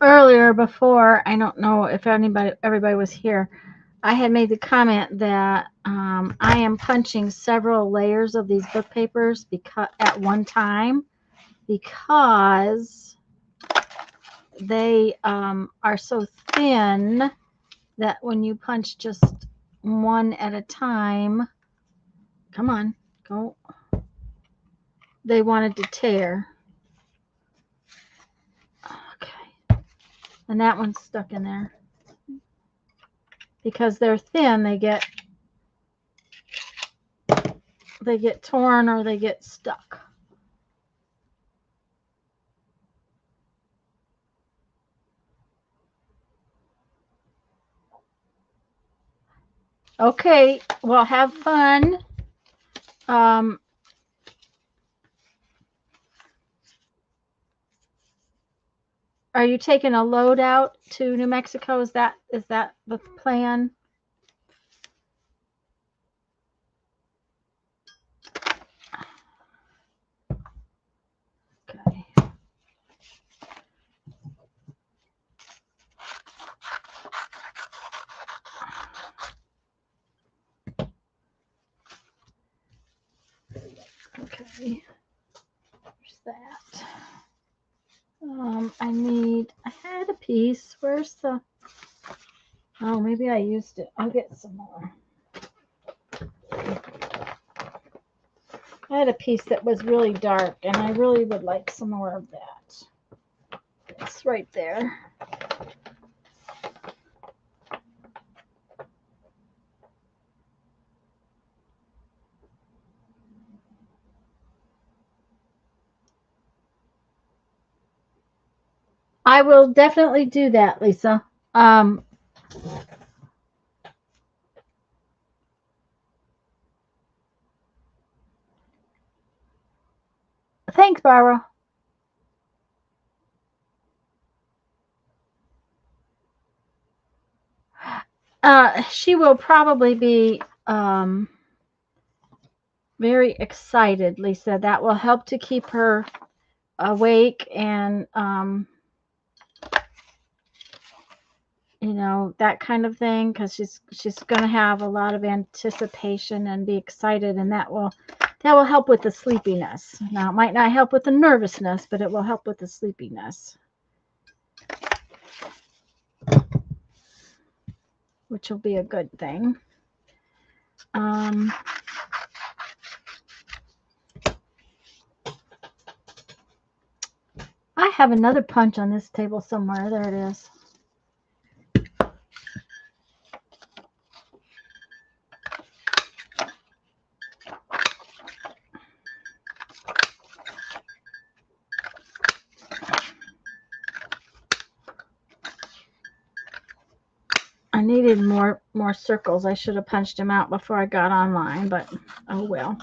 Earlier, before, I don't know if everybody was here, I had made the comment that I am punching several layers of these book papers at one time because they are so thin that when you punch just one at a time, come on, go, they wanted to tear. Okay, and that one's stuck in there. Because they're thin, they get torn or they get stuck. Okay, well, have fun. Are you taking a load out to New Mexico? Is that the plan? Okay. Okay. There's that. I had a piece. Where's the, oh, maybe I used it. I'll get some more. I had a piece that was really dark, and I really would like some more of that. It's right there. I will definitely do that, Lisa. Thanks, Barbara. She will probably be very excited, Lisa. That will help to keep her awake and that kind of thing, because she's going to have a lot of anticipation and be excited, and that will help with the sleepiness. Now, it might not help with the nervousness, but it will help with the sleepiness, which will be a good thing. I have another punch on this table somewhere. There it is. I needed more circles. I should have punched them out before I got online, but oh well.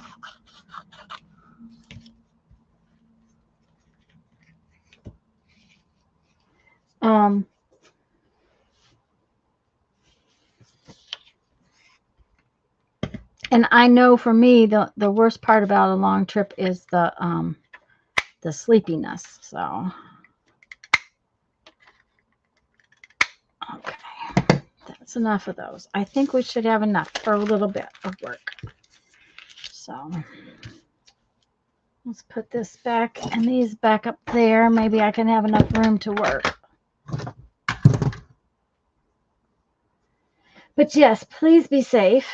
And I know for me, the worst part about a long trip is the sleepiness. So, okay, that's enough of those. I think we should have enough for a little bit of work. So, let's put this back and these back up there. Maybe I can have enough room to work. But yes, please be safe.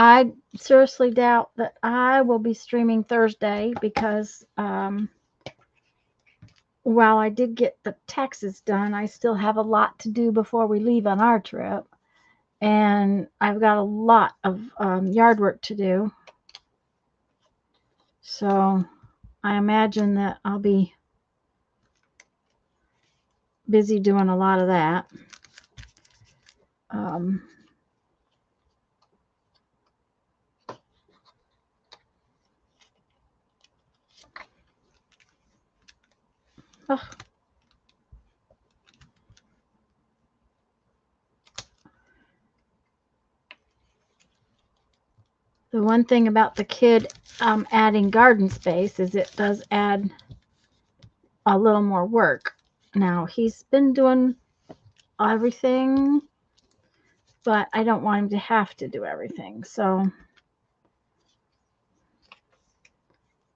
I seriously doubt that I will be streaming Thursday because while I did get the taxes done, I still have a lot to do before we leave on our trip. And I've got a lot of yard work to do. So I imagine that I'll be busy doing a lot of that. Um, oh, the one thing about the kid adding garden space is it does add a little more work. Now, he's been doing everything, but I don't want him to have to do everything. So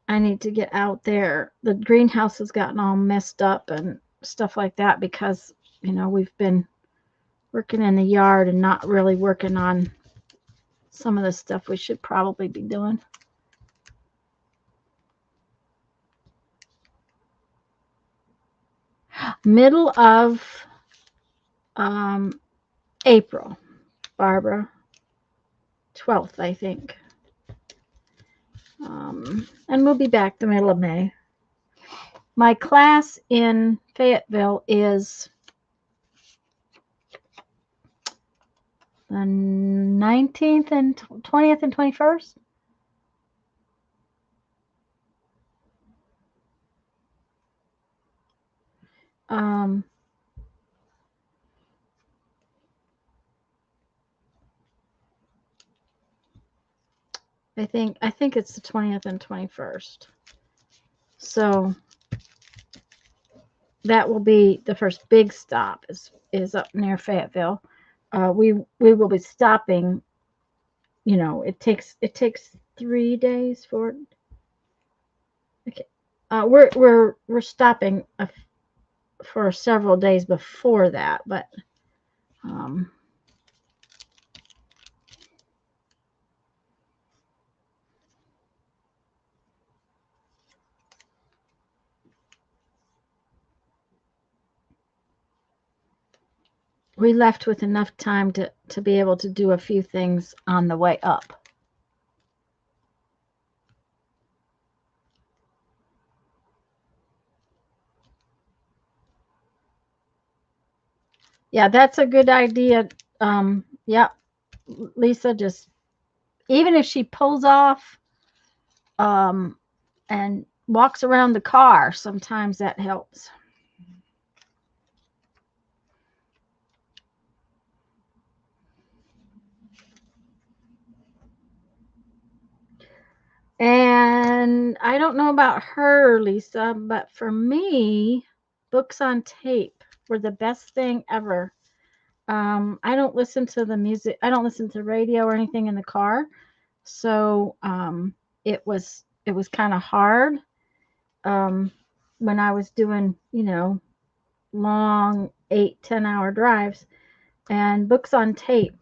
I need to get out there. The greenhouse has gotten all messed up and stuff like that because, we've been working in the yard and not really working on some of the stuff we should probably be doing. Middle of April, Barbara. 12th, I think. And we'll be back the middle of May. My class in Fayetteville is the 19th and 20th and 21st. I think it's the 20th and 21st. So that will be the first big stop is up near Fayetteville. We will be stopping. It takes 3 days for it. Okay. We're stopping for several days before that, but we left with enough time to be able to do a few things on the way up. Yeah, that's a good idea. Yeah, Lisa, just even if she pulls off and walks around the car, sometimes that helps. And I don't know about her, Lisa, but for me, books on tape were the best thing ever. I don't listen to the music. I don't listen to radio or anything in the car. So it was kind of hard when I was doing, long 8-10 hour drives. And books on tape,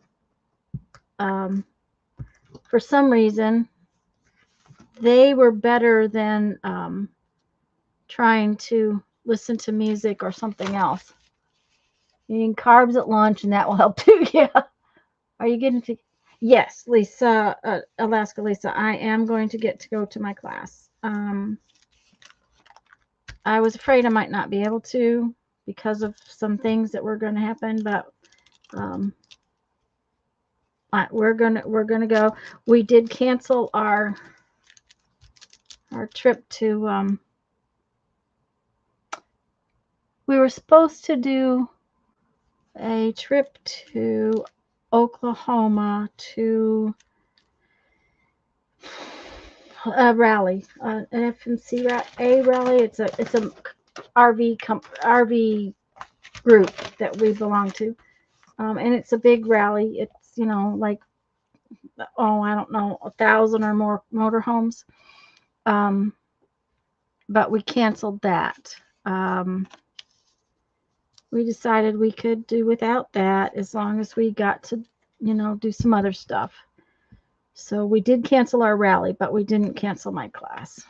for some reason, they were better than trying to listen to music or something else. Eating carbs at lunch, and that will help too. Yeah. Are you getting to? Yes, Lisa, Alaska Lisa, I am going to get to go to my class. I was afraid I might not be able to because of some things that were going to happen, but we're gonna go. We did cancel our trip to. We were supposed to do a trip to Oklahoma to a rally, an FMC rally. It's a RV group that we belong to, and it's a big rally. It's like I don't know, 1,000 or more motorhomes. But we canceled that. We decided we could do without that as long as we got to do some other stuff. So we did cancel our rally, but we didn't cancel my class.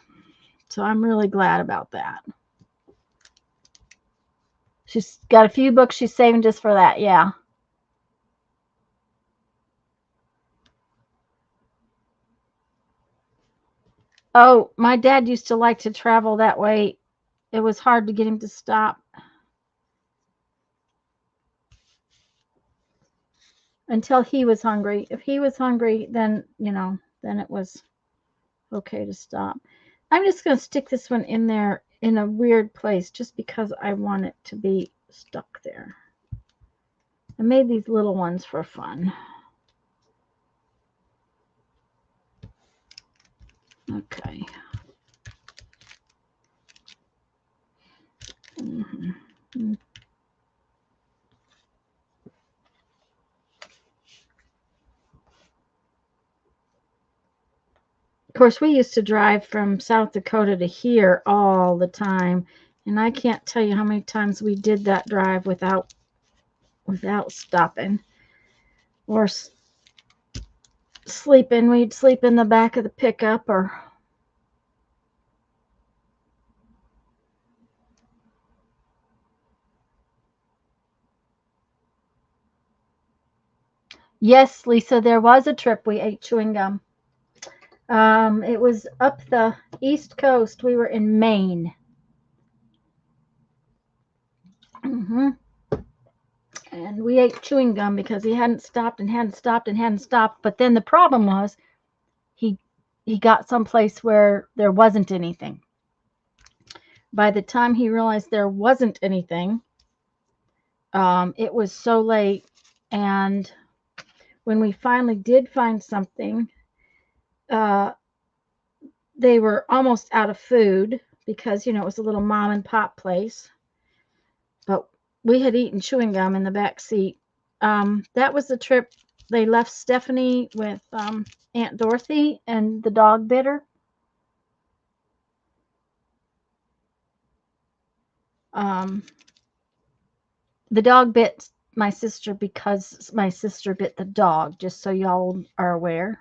So I'm really glad about that. She's got a few books she's saving just for that. Yeah. Oh, my dad used to like to travel that way. It was hard to get him to stop until he was hungry. If he was hungry, then, then it was okay to stop. I'm just going to stick this one in there in a weird place just because I want it to be stuck there. I made these little ones for fun. Okay. Mm-hmm. Of course, we used to drive from South Dakota to here all the time, and I can't tell you how many times we did that drive without stopping or sleeping. We'd sleep in the back of the pickup or yes, Lisa, there was a trip we ate chewing gum. It was up the East Coast. We were in Maine. Mm-hmm. And we ate chewing gum because he hadn't stopped and hadn't stopped and hadn't stopped. But then the problem was he got someplace where there wasn't anything. By the time he realized there wasn't anything, it was so late. And when we finally did find something, they were almost out of food because, it was a little mom and pop place. But we had eaten chewing gum in the back seat. That was the trip they left Stephanie with Aunt Dorothy and the dog bit her. The dog bit my sister because my sister bit the dog, just so y'all are aware.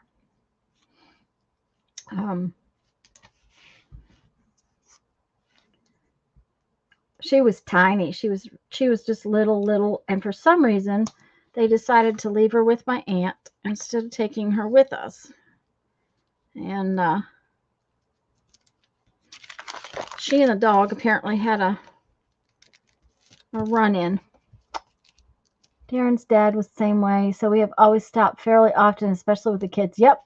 She was tiny. She was just little, and for some reason they decided to leave her with my aunt instead of taking her with us. And she and the dog apparently had a run-in. Darren's dad was the same way, so we have always stopped fairly often, especially with the kids. Yep.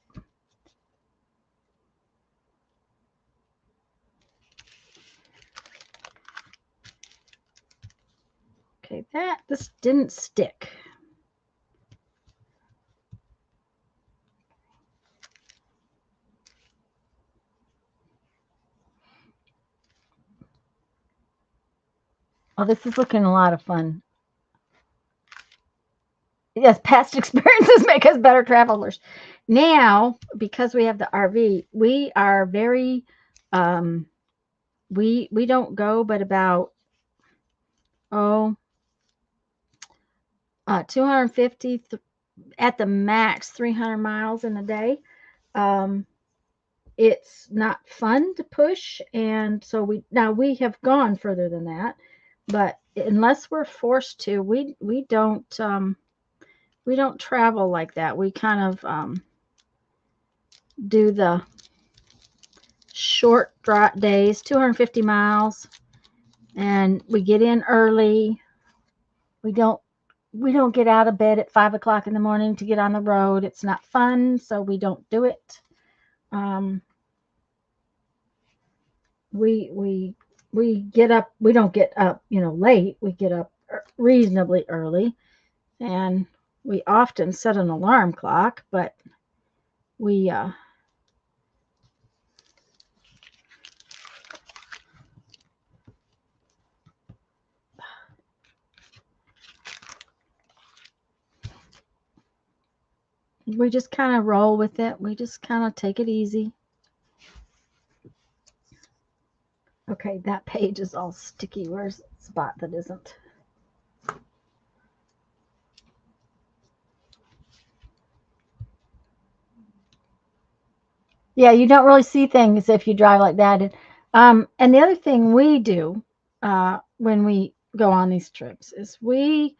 Okay, this didn't stick. Oh, this is looking a lot of fun. Yes, past experiences make us better travelers. Now, because we have the RV, we are very, we don't go but about, 250 at the max, 300 miles in a day. It's not fun to push, and so we have gone further than that, but unless we're forced to, we don't travel like that. We kind of do the short days, 250 miles, and we get in early. We don't get out of bed at 5 o'clock in the morning to get on the road. It's not fun, so we don't do it. We get up. We don't get up, late. We get up reasonably early, and we often set an alarm clock, but we just kind of roll with it. We just kind of take it easy. Okay, that page is all sticky. Where's the spot that isn't? Yeah, you don't really see things if you drive like that. And the other thing we do when we go on these trips is we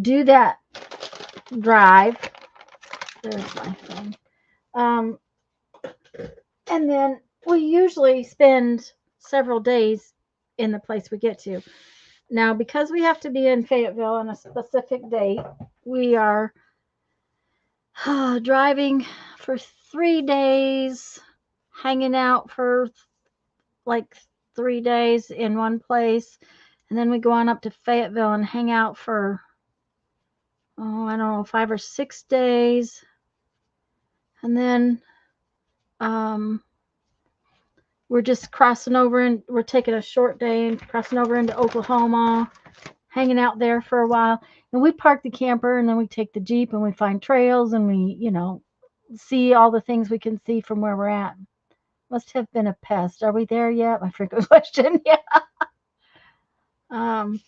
do that drive. There's my phone. Um, and then we usually spend several days in the place we get to. Now, because we have to be in Fayetteville on a specific date, we are driving for 3 days, hanging out for like 3 days in one place, and then we go on up to Fayetteville and hang out for, oh, I don't know, 5 or 6 days, and then um, we're just crossing over and we're taking a short day and crossing over into Oklahoma, hanging out there for a while. And we park the camper and then we take the Jeep and we find trails and we, see all the things we can see from where we're at. Must have been a pest. Are we there yet? My frequent question. Yeah. Um,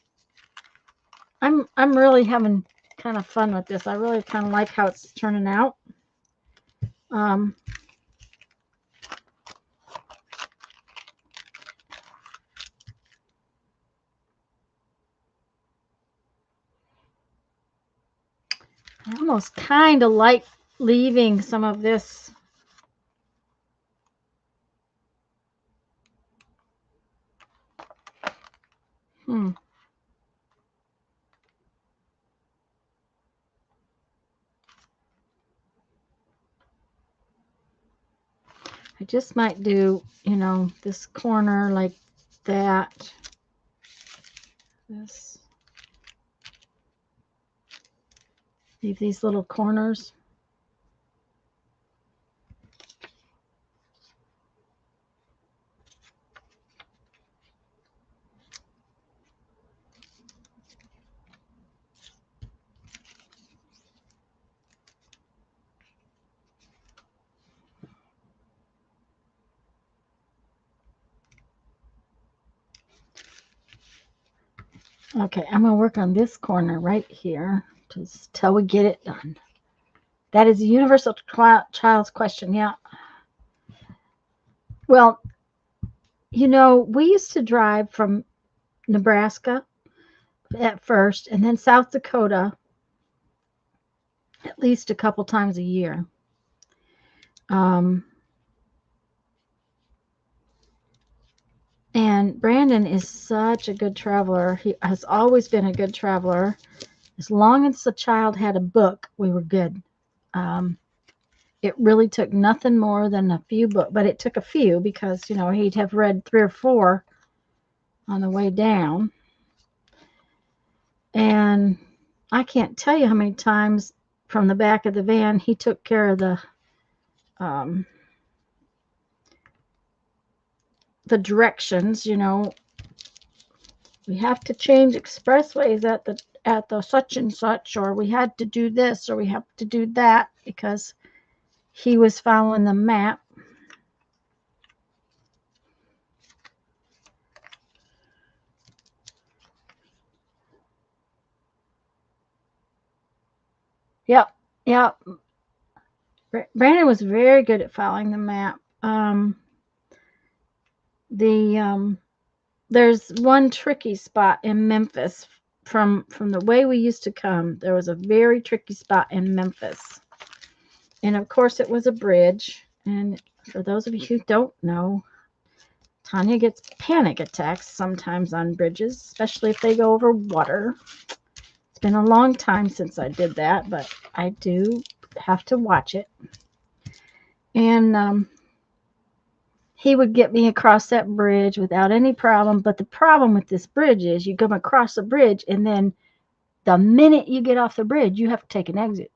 I'm really having kind of fun with this. I really kind of like how it's turning out. Um, I almost kind of like leaving some of this. Hmm. I just might do, this corner like that. This. Leave these little corners. Okay, I'm going to work on this corner right here just till we get it done. That is a universal child's question. Yeah. Well, we used to drive from Nebraska at first and then South Dakota at least a couple times a year. Um, and Brandon is such a good traveler. He has always been a good traveler. As long as the child had a book, we were good. Um, it really took nothing more than a few books, but it took a few because, he'd have read 3 or 4 on the way down. And I can't tell you how many times from the back of the van he took care of um, the directions. We have to change expressways at the such and such, or we had to do this, or we have to do that, because he was following the map. Yep, yep. Brandon was very good at following the map. The There's one tricky spot in Memphis from the way we used to come. There was a very tricky spot in Memphis, and of course it was a bridge. And for those of you who don't know, Tanya gets panic attacks sometimes on bridges, especially if they go over water. It's been a long time since I did that, but I do have to watch it. And he would get me across that bridge without any problem. But the problem with this bridge is you come across the bridge, and then the minute you get off the bridge, you have to take an exit.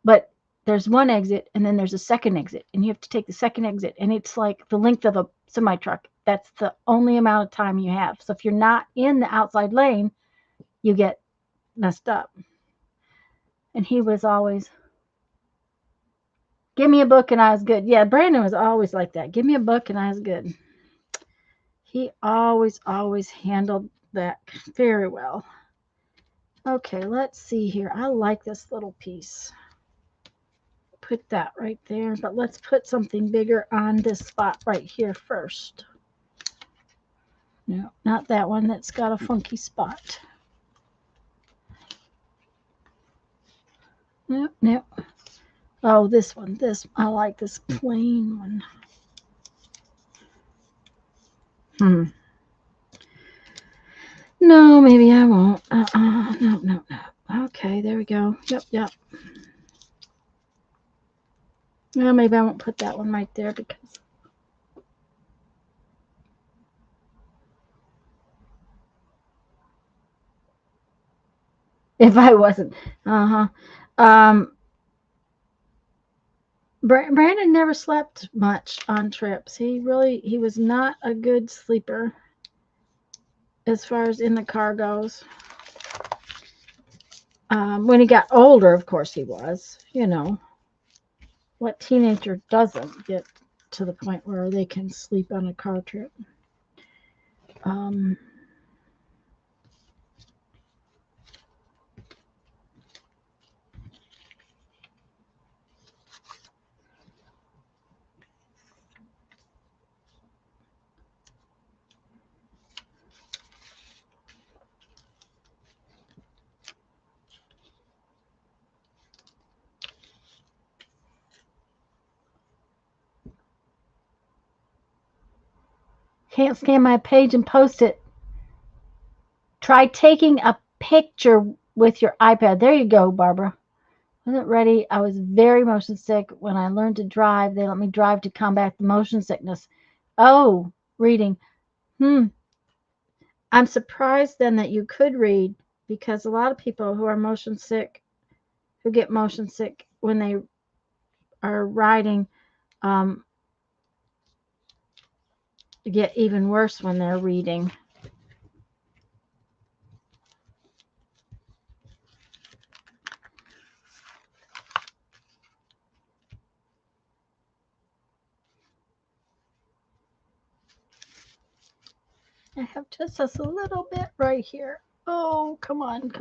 But there's one exit, and then there's a second exit, and you have to take the second exit, and it's like the length of a semi truck. That's the only amount of time you have. So if you're not in the outside lane, you get messed up. And he was always, give me a book and I was good. Yeah, Brandon was always like that. Give me a book and I was good. He always handled that very well. Okay, let's see here. I like this little piece. put that right there, but let's put something bigger on this spot right here first. No, not that one. That's got a funky spot. No, no. Oh, this one. I like this plain one. No, maybe I won't. No. Okay, there we go. Yep. Well, maybe I won't put that one right there because if I wasn't, Brandon never slept much on trips. He was not a good sleeper as far as in the car goes. When he got older, of course he was. You know, what teenager doesn't get to the point where they can sleep on a car trip? Can't scan my page and post it. Try taking a picture with your iPad. There you go, Barbara. Wasn't ready. I was very motion sick. When I learned to drive, they let me drive to combat the motion sickness. Oh, reading. I'm surprised then that you could read, because a lot of people who are motion sick, who get motion sick when they are riding, get even worse when they're reading. I have just a little bit right here. Oh, come on.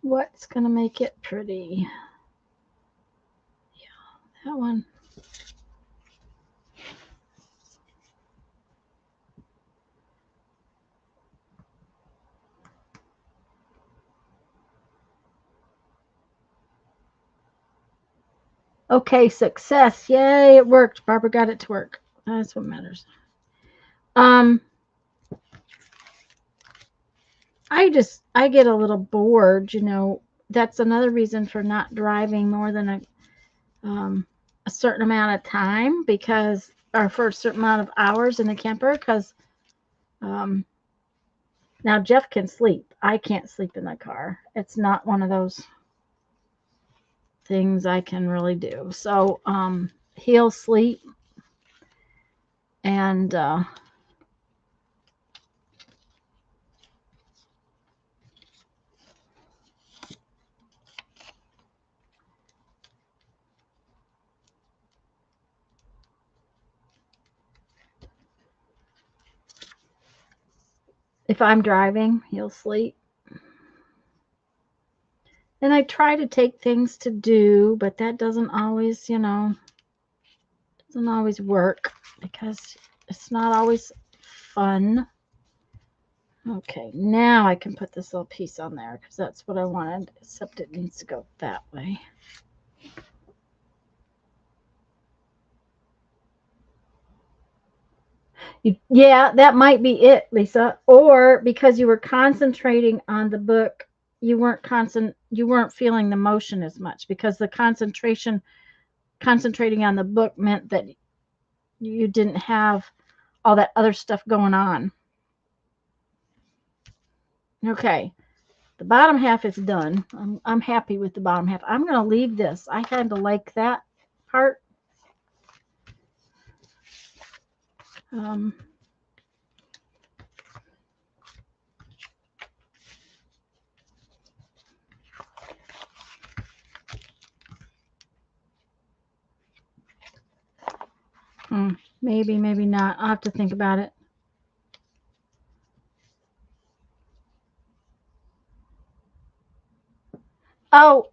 What's going to make it pretty? Yeah, that one. Okay, success. Yay, it worked. Barbara got it to work. That's what matters. I get a little bored, you know. That's another reason for not driving more than a certain amount of time, because, or for a certain amount of hours in the camper, because now Jeff can sleep. I can't sleep in the car. It's not one of those things I can really do. So he'll sleep, and if I'm driving, he'll sleep. And I try to take things to do, but that doesn't always, doesn't always work, because it's not always fun. Okay, now I can put this little piece on there because that's what I wanted, except it needs to go that way. Yeah, that might be it, Lisa. Or because you were concentrating on the book, you weren't feeling the motion as much, because the concentrating on the book meant that you didn't have all that other stuff going on. Okay, the bottom half is done. I'm happy with the bottom half. I'm going to leave this. I kind of like that part. Maybe not. I'll have to think about it. Oh,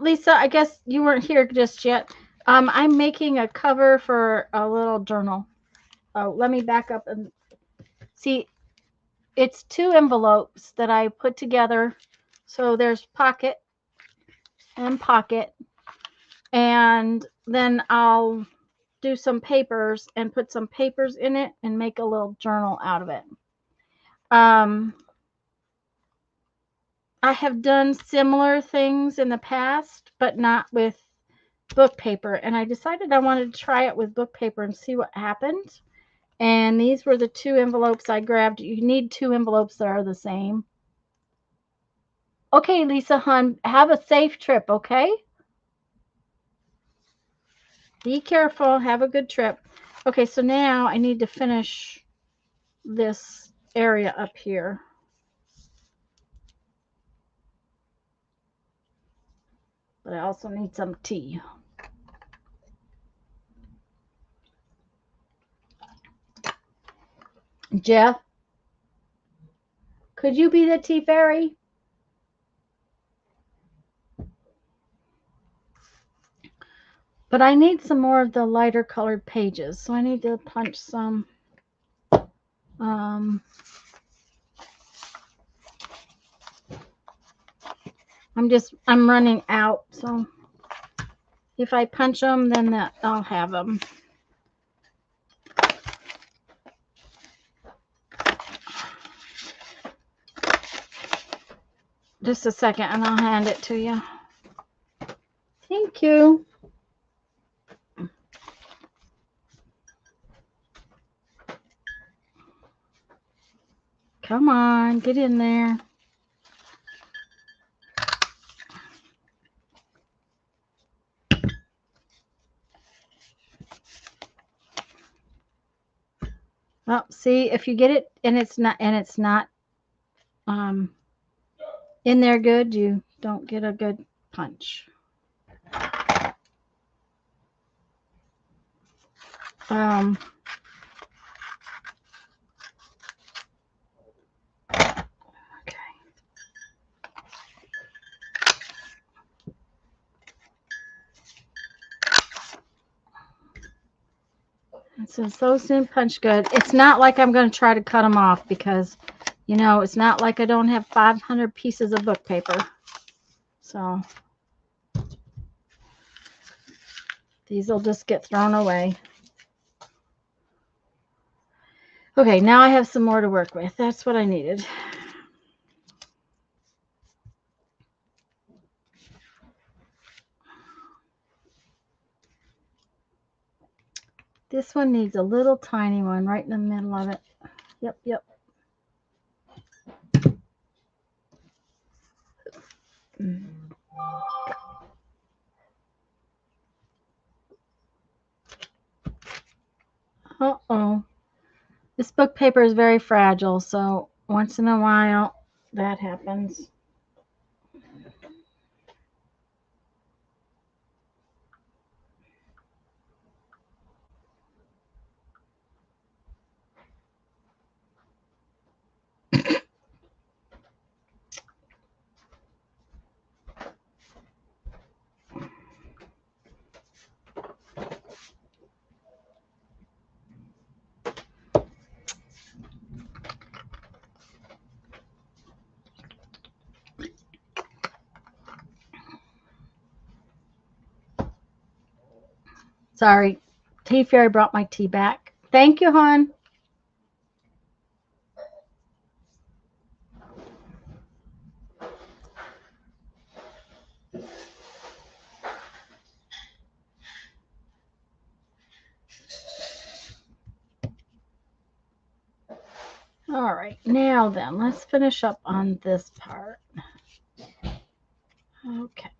Lisa, I guess you weren't here just yet. I'm making a cover for a little journal. Oh, let me back up and see. It's two envelopes that I put together. So there's pocket and pocket, and then I'll do some papers and put some papers in it and make a little journal out of it. Um, I have done similar things in the past, but not with book paper. And I decided I wanted to try it with book paper and see what happened. And these were the two envelopes I grabbed. You need two envelopes that are the same. Okay, Lisa Hun, have a safe trip, okay? Be careful. Have a good trip. Okay, so now I need to finish this area up here. But I also need some tea. Jeff, could you be the tea fairy? But I need some more of the lighter colored pages, so I need to punch some. Um, I'm running out, so if I punch them, then I'll have them. Just a second, and I'll hand it to you. Thank you. Come on, get in there. Well, see, if you get it and it's not um, in there good, you don't get a good punch. Um, okay. It says so soon punch good. It's not like I'm going to try to cut them off because, you know, it's not like I don't have 500 pieces of book paper. So these will just get thrown away. Okay, now I have some more to work with. That's what I needed. This one needs a little tiny one right in the middle of it. Yep, yep. Uh-oh. This book paper is very fragile, so once in a while that happens. Sorry. Tea Fairy brought my tea back. Thank you, hon. All right, now then, let's finish up on this part. Okay.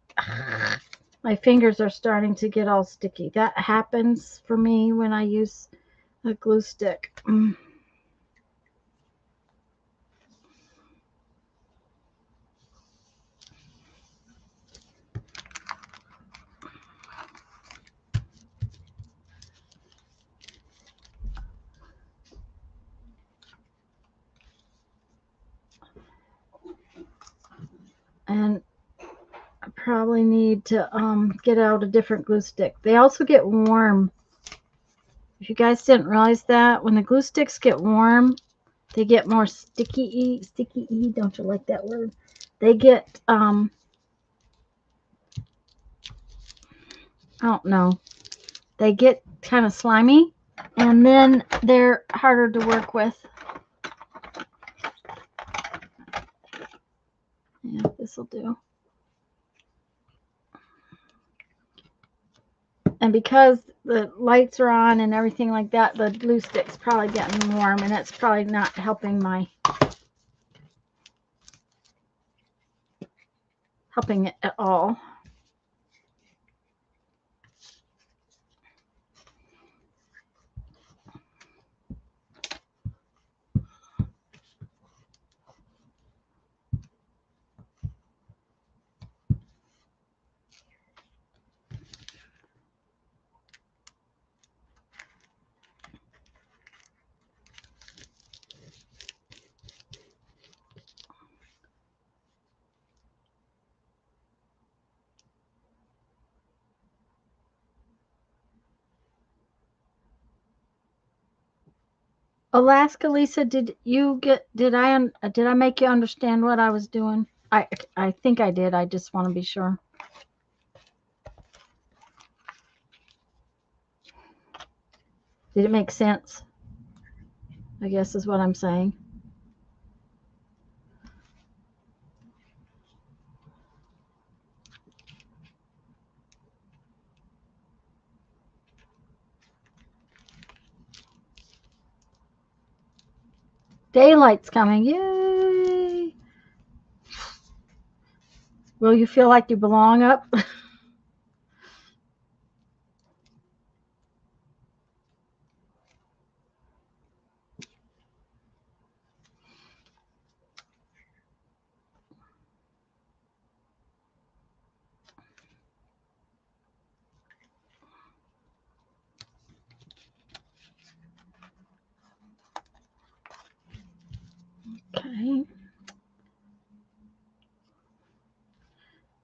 My fingers are starting to get all sticky. That happens for me when I use a glue stick. And probably need to get out a different glue stick. They also get warm. If you guys didn't realize that, when the glue sticks get warm, they get more sticky. Sticky, don't you like that word? They get, I don't know. They get kind of slimy, and then they're harder to work with. Yeah, this will do. And because the lights are on and everything like that, the glue stick's probably getting warm, and it's probably not helping it at all. Alaska Lisa, did I make you understand what I was doing? I think I did. I just want to be sure. Did it make sense? I guess is what I'm saying. Daylight's coming. Yay! Will you feel like you belong up? Okay.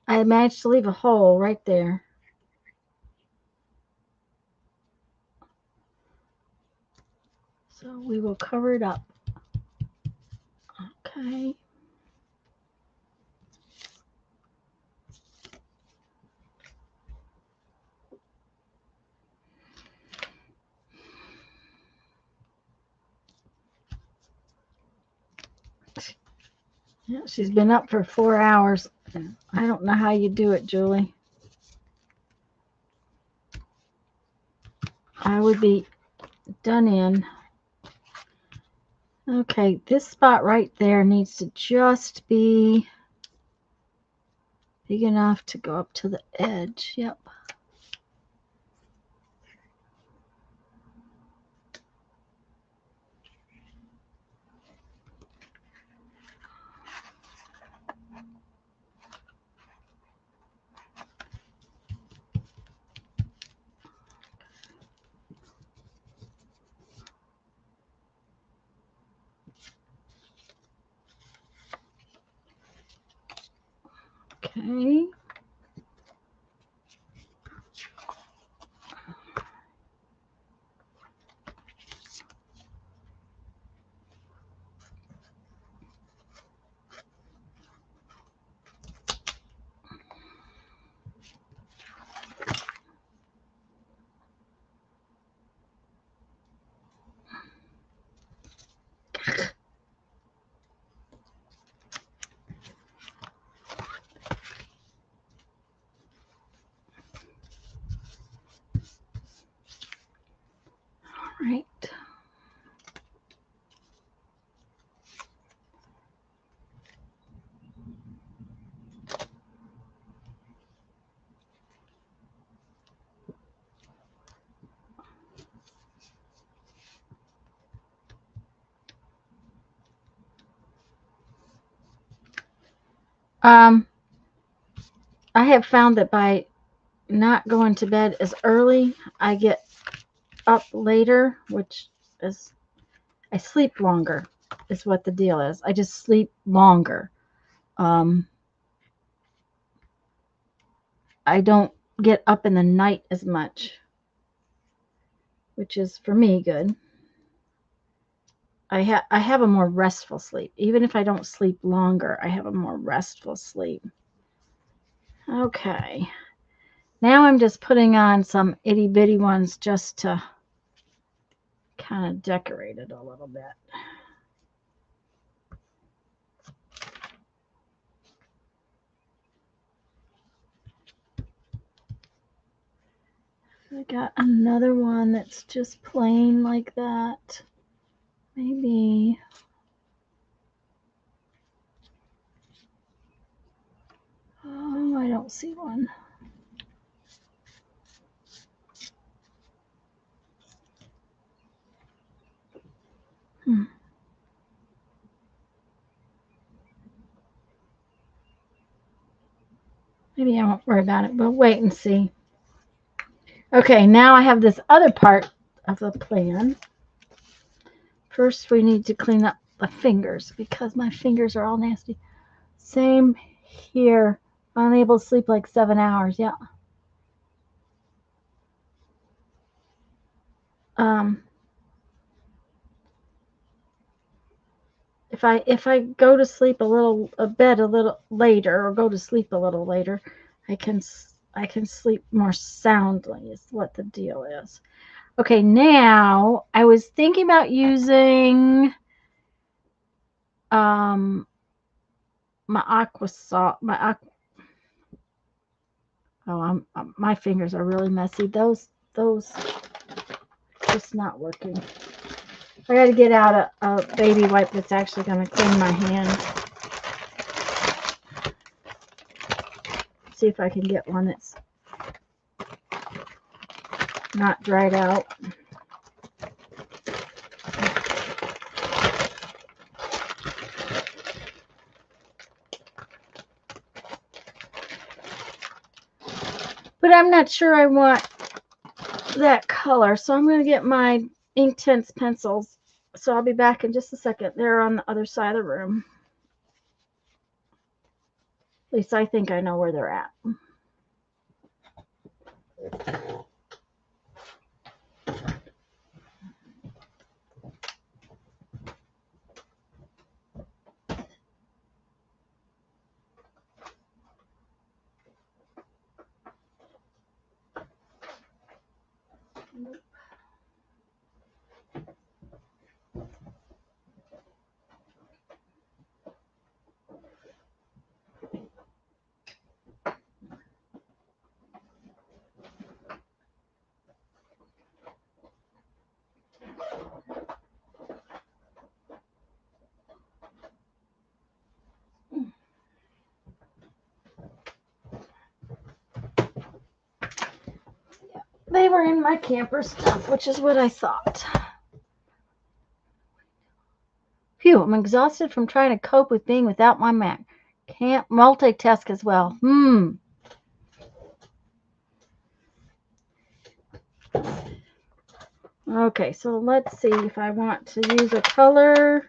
I managed to leave a hole right there. So we will cover it up. Okay. Yeah, she's been up for 4 hours. I don't know how you do it, Julie. I would be done in. Okay, this spot right there needs to just be big enough to go up to the edge. Yep. Okay. All right. I have found that by not going to bed as early, I get up later, which is I sleep longer is what the deal is. I just sleep longer. I don't get up in the night as much, which is for me good. I have a more restful sleep. Even if I don't sleep longer, I have a more restful sleep. Okay. Now I'm just putting on some itty bitty ones just to kind of decorate it a little bit. I got another one that's just plain like that. Maybe. Oh, I don't see one. Maybe I won't worry about it. We'll wait and see. Okay, now I have this other part of the plan. First, we need to clean up the fingers because my fingers are all nasty. Same here. Unable to sleep like 7 hours. Yeah. If I go to sleep a bed a little later, or go to sleep a little later, I can sleep more soundly. Is what the deal is. Okay, now I was thinking about using my aqua salt. My fingers are really messy. Those just not working. I got to get out a baby wipe that's actually going to clean my hands. See if I can get one that's not dried out. But I'm not sure I want that color, so I'm going to get my Inktense pencils. So I'll be back in just a second. They're on the other side of the room. At least I think I know where they're at. They were in my camper stuff, which is what I thought. Phew, I'm exhausted from trying to cope with being without my Mac. Can't multitask as well. Okay, so let's see if I want to use a color.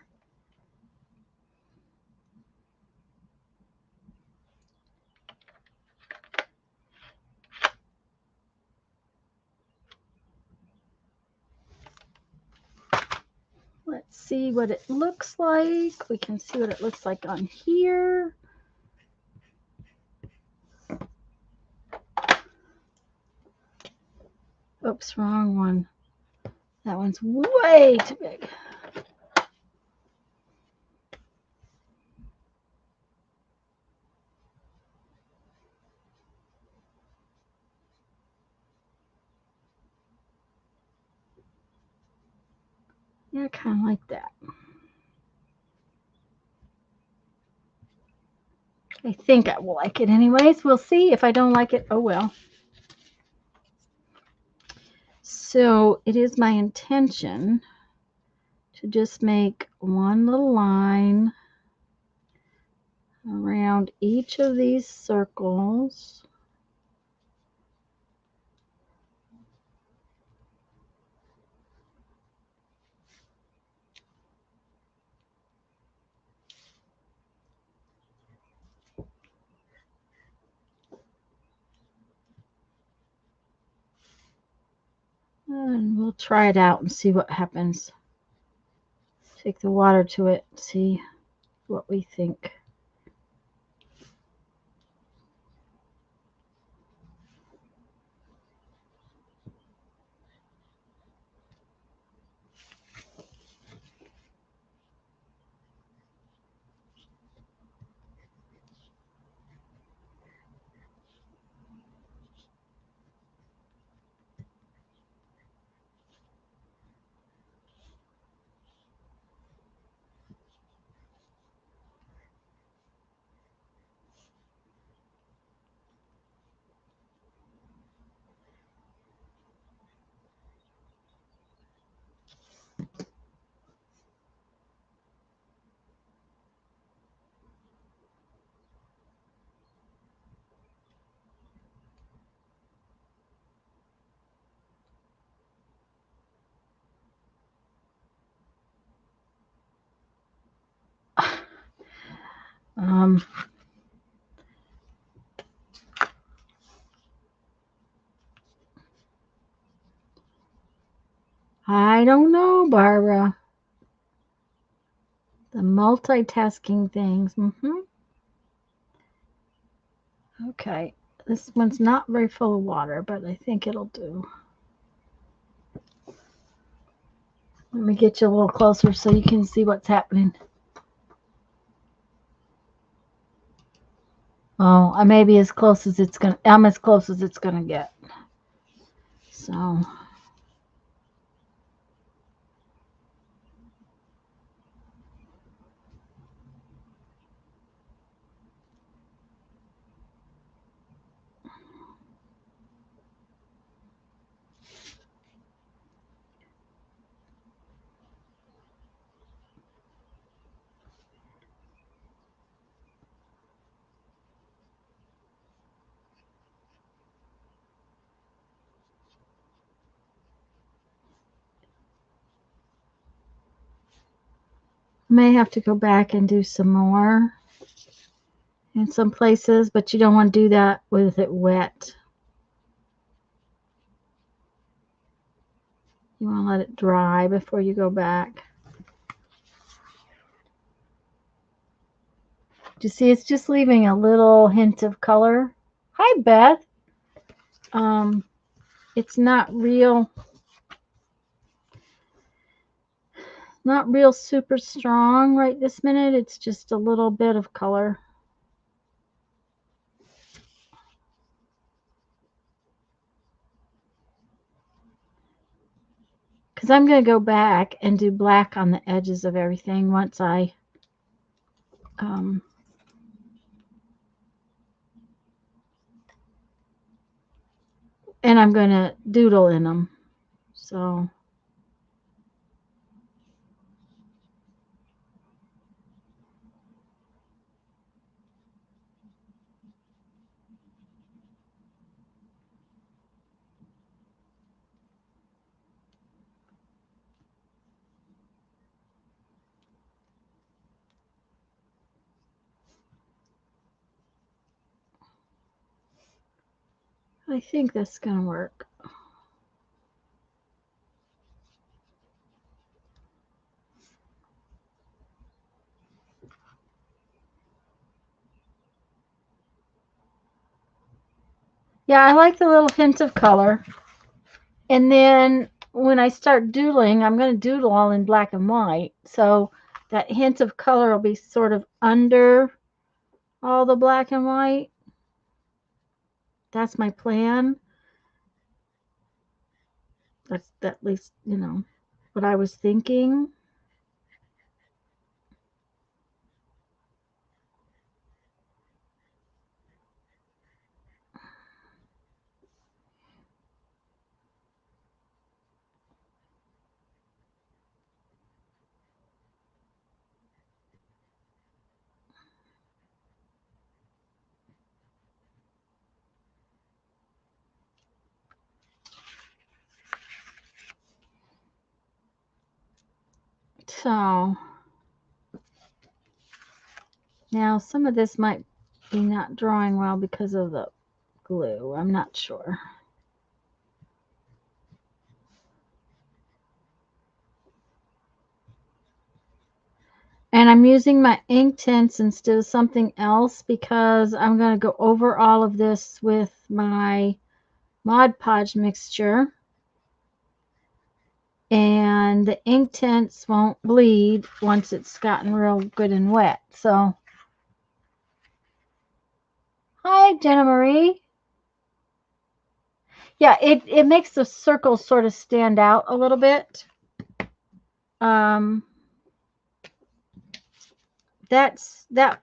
Let's see what it looks like. We can see what it looks like on here. Oops, wrong one. That one's way too big. Yeah, kind of like that. I think I will like it anyways. We'll see. If I don't like it, oh well. So it is my intention to just make one little line around each of these circles. We'll try it out and see what happens. Take the water to it, see what we think. Um, I don't know, Barbara. The multitasking things. Okay. This one's not very full of water, but I think it'll do. Let me get you a little closer so you can see what's happening. Oh, I may be as close as it's gonna. I'm as close as it's gonna get. So. May have to go back and do some more in some places, but you don't want to do that with it wet. You want to let it dry before you go back. Do you see it's just leaving a little hint of color? Hi, Beth. It's not real super strong right this minute. It's just a little bit of color. Because I'm going to go back and do black on the edges of everything once I and I'm going to doodle in them. So I think that's going to work. Yeah, I like the little hint of color. And then when I start doodling, I'm going to doodle all in black and white. So that hint of color will be sort of under all the black and white. That's my plan. That's at least, what I was thinking. So now some of this might be not drawing well because of the glue. I'm not sure. And I'm using my Inktense instead of something else because I'm going to go over all of this with my Mod Podge mixture. And the Inktense won't bleed once it's gotten real good and wet. So, hi, Jenna Marie. Yeah, it makes the circles sort of stand out a little bit. That's that.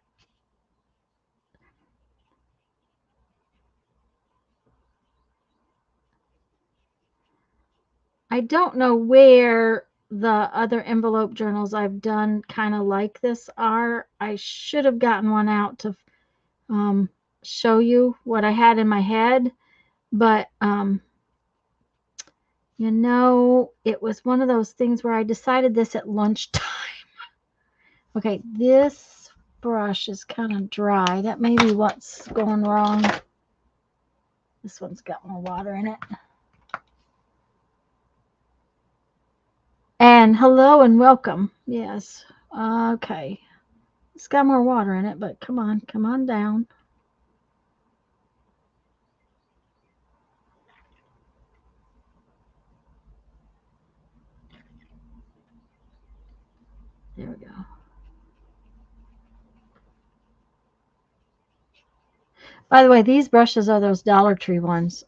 I don't know where the other envelope journals I've done kind of like this are. I should have gotten one out to show you what I had in my head, but you know, it was one of those things where I decided this at lunchtime. Okay, this brush is kind of dry. That may be what's going wrong. This one's got more water in it. And hello and welcome. Yes. Okay. It's got more water in it, but come on down. There we go. By the way, these brushes are those Dollar Tree ones.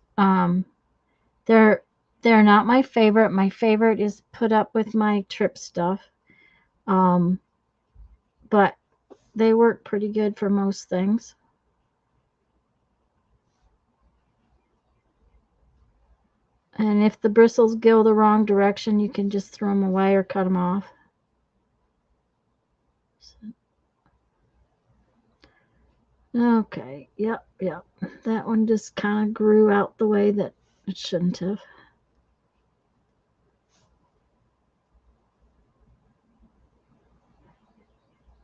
They're not my favorite. My favorite is Put Up With My Trip Stuff. But they work pretty good for most things. And if the bristles go the wrong direction, you can just throw them away or cut them off. Okay, yep. That one just kind of grew out the way that it shouldn't have.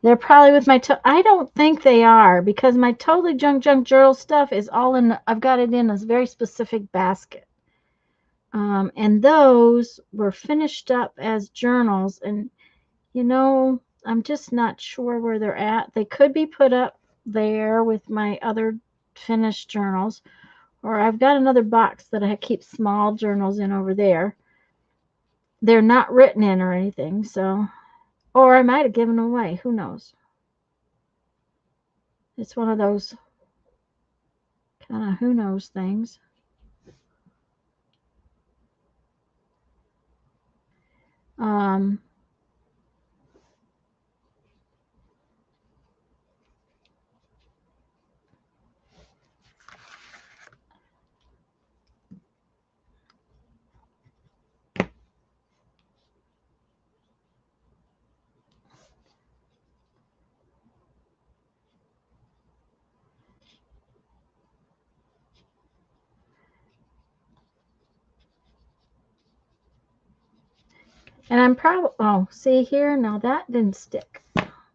They're probably with my, I don't think they are because my Totally Junk Journal stuff is all in, I've got it in a very specific basket. And those were finished up as journals. And, you know, I'm just not sure where they're at. They could be put up there with my other finished journals. Or I've got another box that I keep small journals in over there. They're not written in or anything. So, or I might have given them away. Who knows? It's one of those kind of who knows things. Um, and I'm probably, oh, see here, now that didn't stick.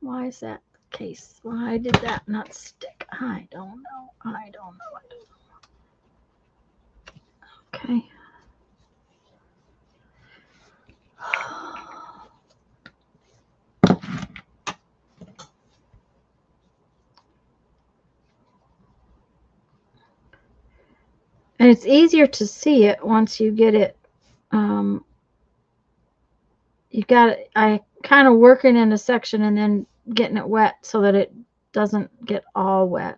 Why is that the case? Why did that not stick? I don't know. Okay. And it's easier to see it once you get it. You got it. I kind of working in a section and then getting it wet so that it doesn't get all wet.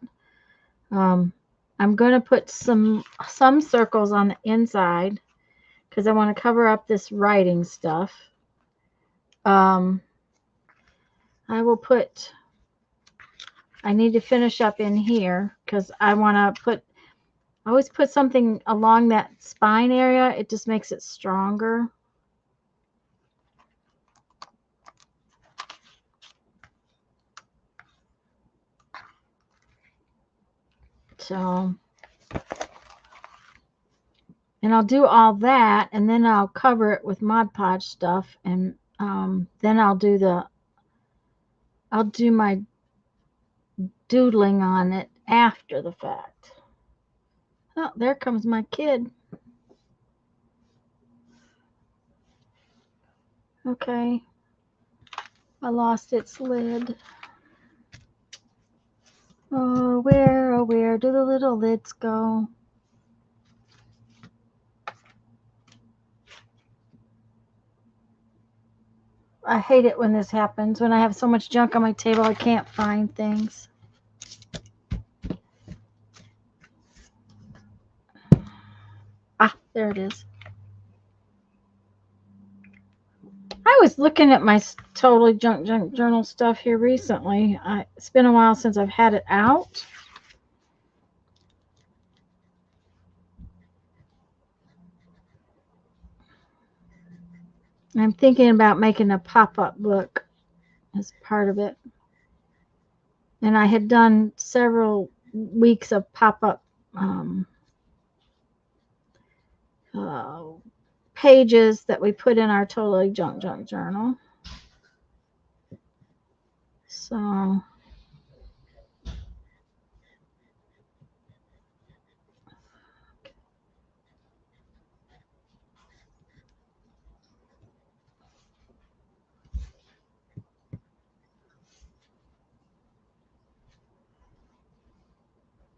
I'm going to put some circles on the inside because I want to cover up this writing stuff. I will put, I need to finish up in here because I want to put, I always put something along that spine area. It just makes it stronger. So, and I'll do all that and then I'll cover it with Mod Podge stuff and then I'll do my doodling on it after the fact. Oh, there comes my kid. Okay. I lost its lid. Oh, where do the little lids go? I hate it when this happens. When I have so much junk on my table, I can't find things. Ah, there it is. I was looking at my totally junk journal stuff here recently. It's been a while since I've had it out. I'm thinking about making a pop-up book as part of it. And I had done several weeks of pop-up pages that we put in our totally junk journal. So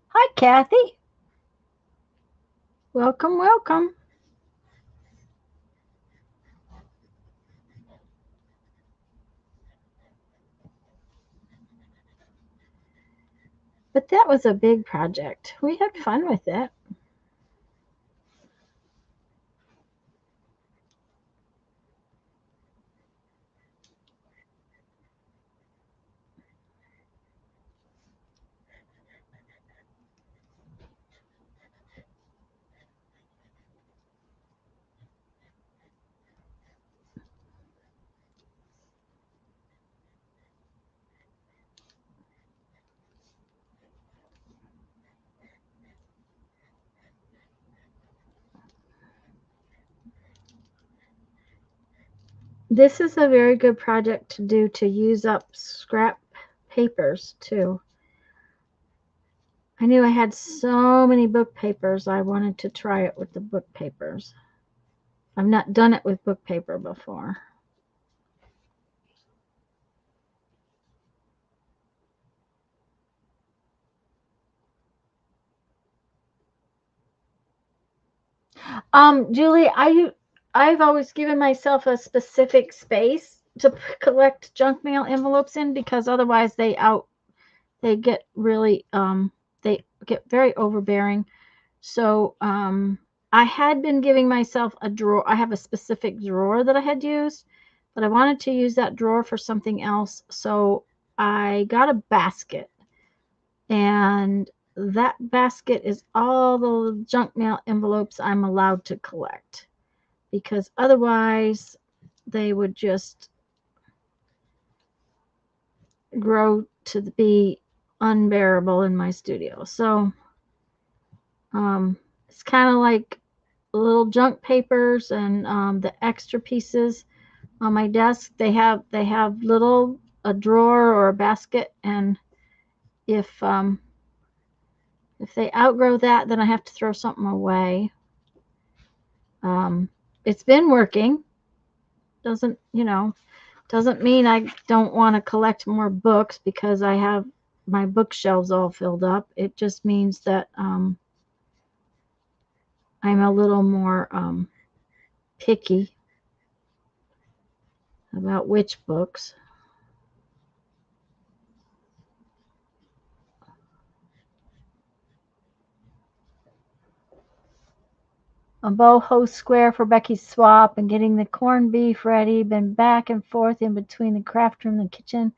hi, Kathy. Welcome, welcome. But that was a big project. We had fun with it. This is a very good project to do, to use up scrap papers too. I knew I had so many book papers. I wanted to try it with the book papers. I've not done it with book paper before. Julie, I've always given myself a specific space to collect junk mail envelopes in, because otherwise they get really they get very overbearing. So I had been giving myself a drawer. I have a specific drawer that I had used, but I wanted to use that drawer for something else. So I got a basket, and that basket is all the junk mail envelopes I'm allowed to collect, because otherwise they would just grow to be unbearable in my studio. So it's kind of like little junk papers, and the extra pieces on my desk. They have little a drawer or a basket, and if they outgrow that, then I have to throw something away. It's been working. Doesn't mean I don't want to collect more books because I have my bookshelves all filled up. It just means that I'm a little more picky about which books. A boho square for Becky's swap, and getting the corned beef ready. Been back and forth in between the craft room and the kitchen.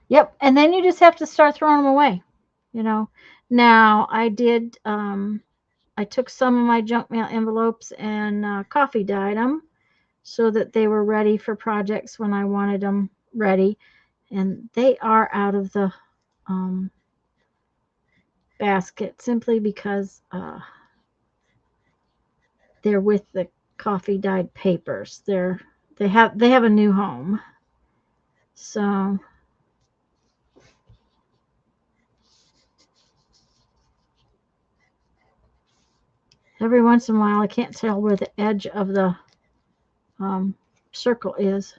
Yep, and then you just have to start throwing them away. Now I did. I took some of my junk mail envelopes and coffee dyed them so that they were ready for projects when I wanted them ready, and they are out of the basket simply because they're with the coffee dyed papers. They have a new home. So every once in a while, I can't tell where the edge of the circle is.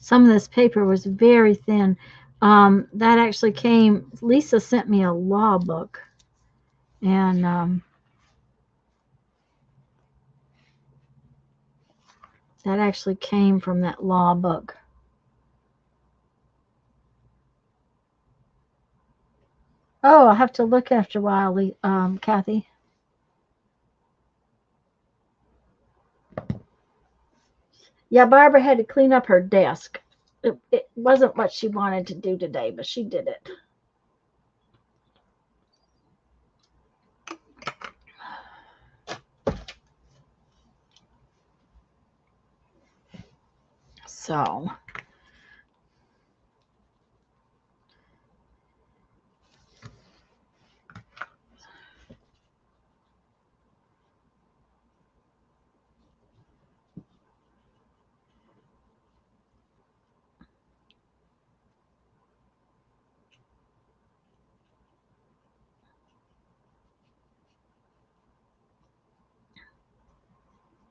Some of this paper was very thin. That actually came, Lisa sent me a law book. And that actually came from that law book. Oh, I'll have to look after a while, Kathy. Yeah, Barbara had to clean up her desk. It wasn't what she wanted to do today, but she did it. So,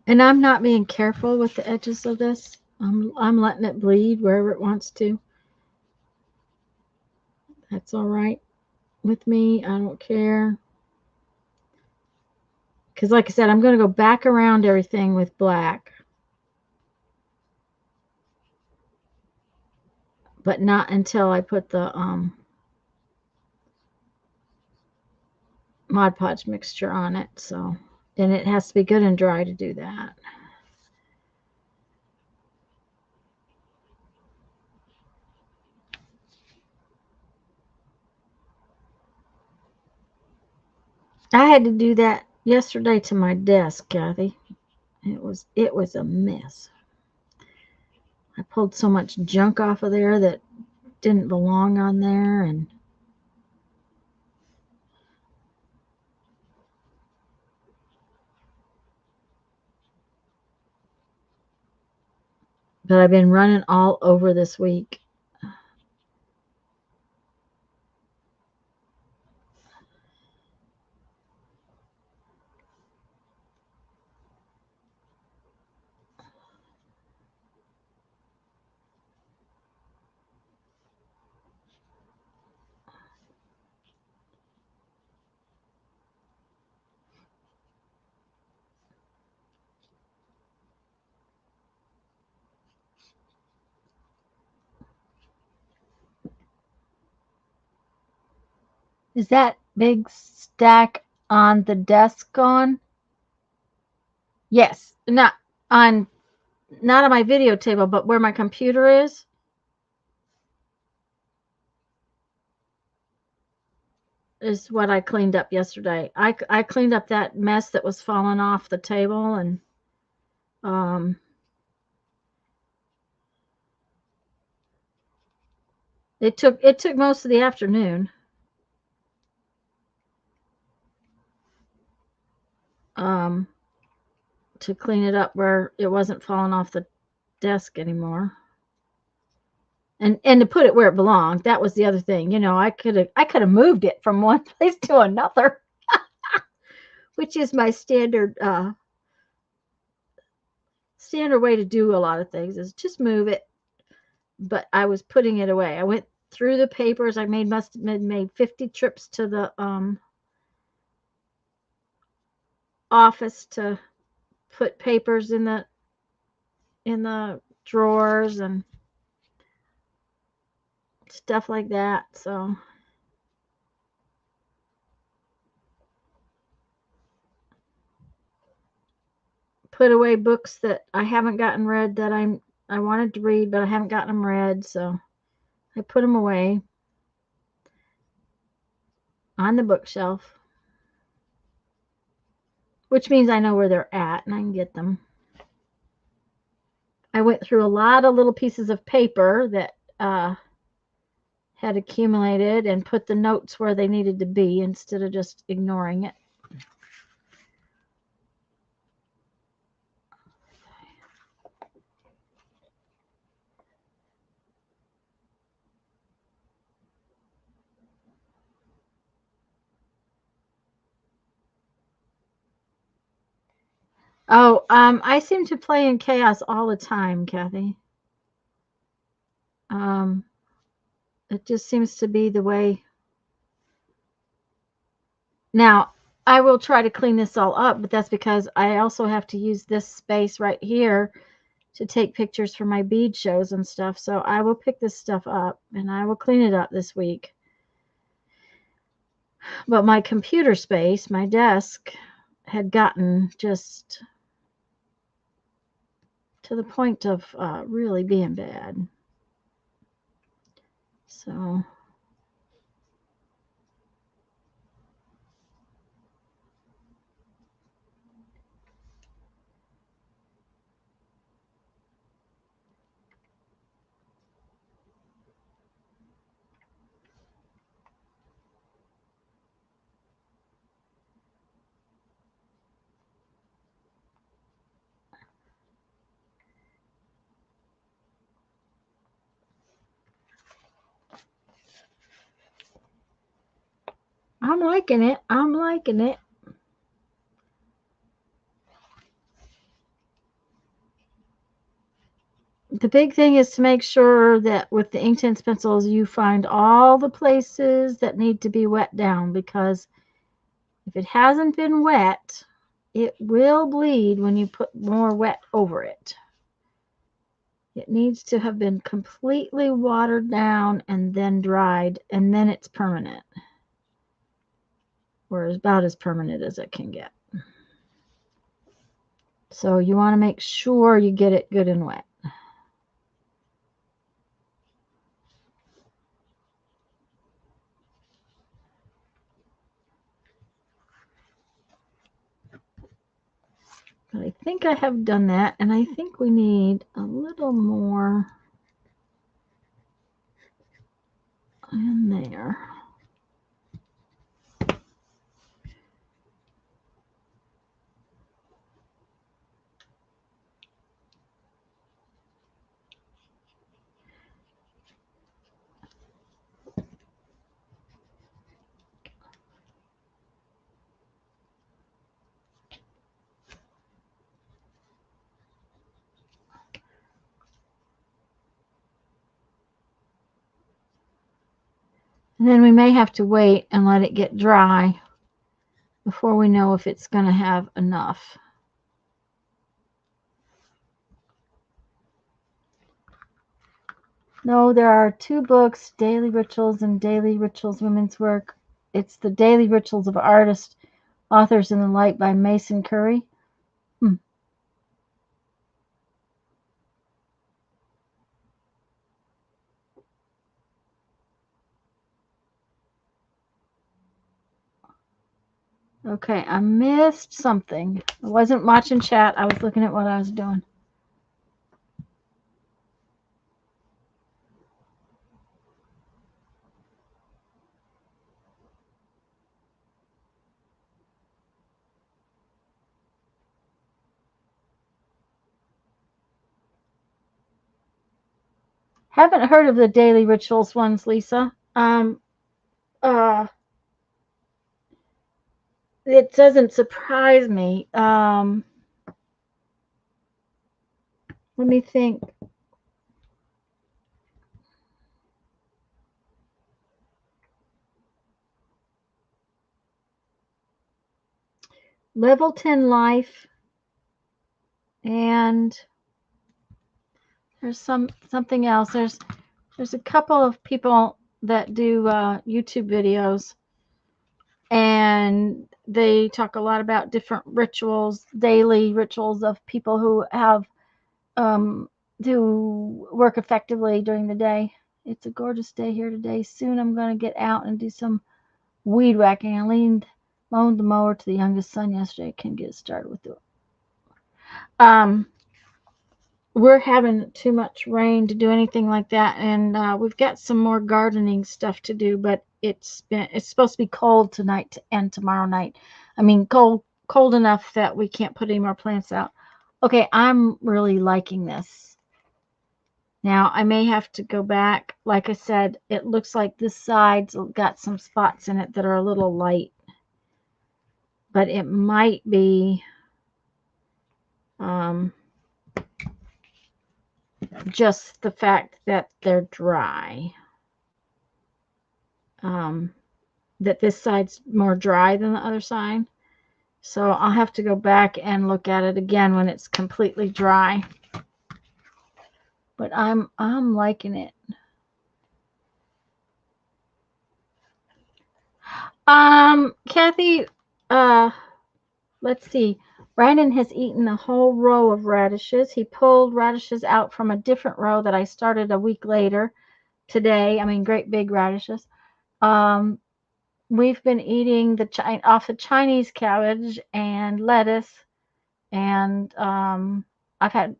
and I'm not being careful with the edges of this. I'm letting it bleed wherever it wants to. That's all right with me. I don't care. Because like I said, I'm going to go back around everything with black. But not until I put the Mod Podge mixture on it. So, and it has to be good and dry to do that. I had to do that yesterday to my desk, Kathy. It was a mess. I pulled so much junk off of there that didn't belong on there, and but I've been running all over this week. Is that big stack on the desk gone? Yes, not on my video table, but where my computer is what I cleaned up yesterday. I cleaned up that mess that was falling off the table, and it took most of the afternoon. To clean it up where it wasn't falling off the desk anymore. And to put it where it belonged. That was the other thing. You know, I could have moved it from one place to another, which is my standard way to do a lot of things, is just move it. But I was putting it away. I went through the papers. I must have made 50 trips to the office to put papers in the drawers and stuff like that. So put away books that I haven't gotten read that I wanted to read, but I haven't gotten them read. So I put them away on the bookshelf, which means I know where they're at and I can get them. I went through a lot of little pieces of paper that had accumulated and put the notes where they needed to be instead of just ignoring it. Oh, I seem to play in chaos all the time, Kathy. Um, it just seems to be the way. Now, I will try to clean this all up, but that's because I also have to use this space right here to take pictures for my bead shows and stuff. So I will pick this stuff up and I will clean it up this week. But my computer space, my desk, had gotten just to the point of really being bad. So I'm liking it. I'm liking it. The big thing is to make sure that with the Inktense pencils, you find all the places that need to be wet down, because if it hasn't been wet, it will bleed when you put more wet over it. It needs to have been completely watered down and then dried, and then it's permanent, or about as permanent as it can get. So you want to make sure you get it good and wet. But I think I have done that, and I think we need a little more in there. And then we may have to wait and let it get dry before we know if it's going to have enough. No, there are two books, Daily Rituals and Daily Rituals Women's Work. It's the Daily Rituals of Artists, Authors in the Light by Mason Curry. Okay, I missed something. I wasn't watching chat. I was looking at what I was doing. Haven't heard of the Daily Rituals ones, Lisa. It doesn't surprise me. Let me think. Level 10 Life, and there's something else. There's a couple of people that do YouTube videos, and they talk a lot about different rituals, daily rituals of people who have do work effectively during the day. It's a gorgeous day here today. Soon I'm going to get out and do some weed whacking. I loaned the mower to the youngest son yesterday. Can get started with it. We're having too much rain to do anything like that, and we've got some more gardening stuff to do, but it's supposed to be cold tonight and tomorrow night. I mean, cold enough that we can't put any more plants out. Okay, I'm really liking this. Now I may have to go back. Like I said, it looks like this side's got some spots in it that are a little light, but it might be Just the fact that they're dry. That this side's more dry than the other side. So I'll have to go back and look at it again when it's completely dry. But I'm liking it. Kathy, let's see. Brandon has eaten a whole row of radishes. He pulled radishes out from a different row that I started a week later today. I mean, great big radishes. We've been eating off the Chinese cabbage and lettuce, and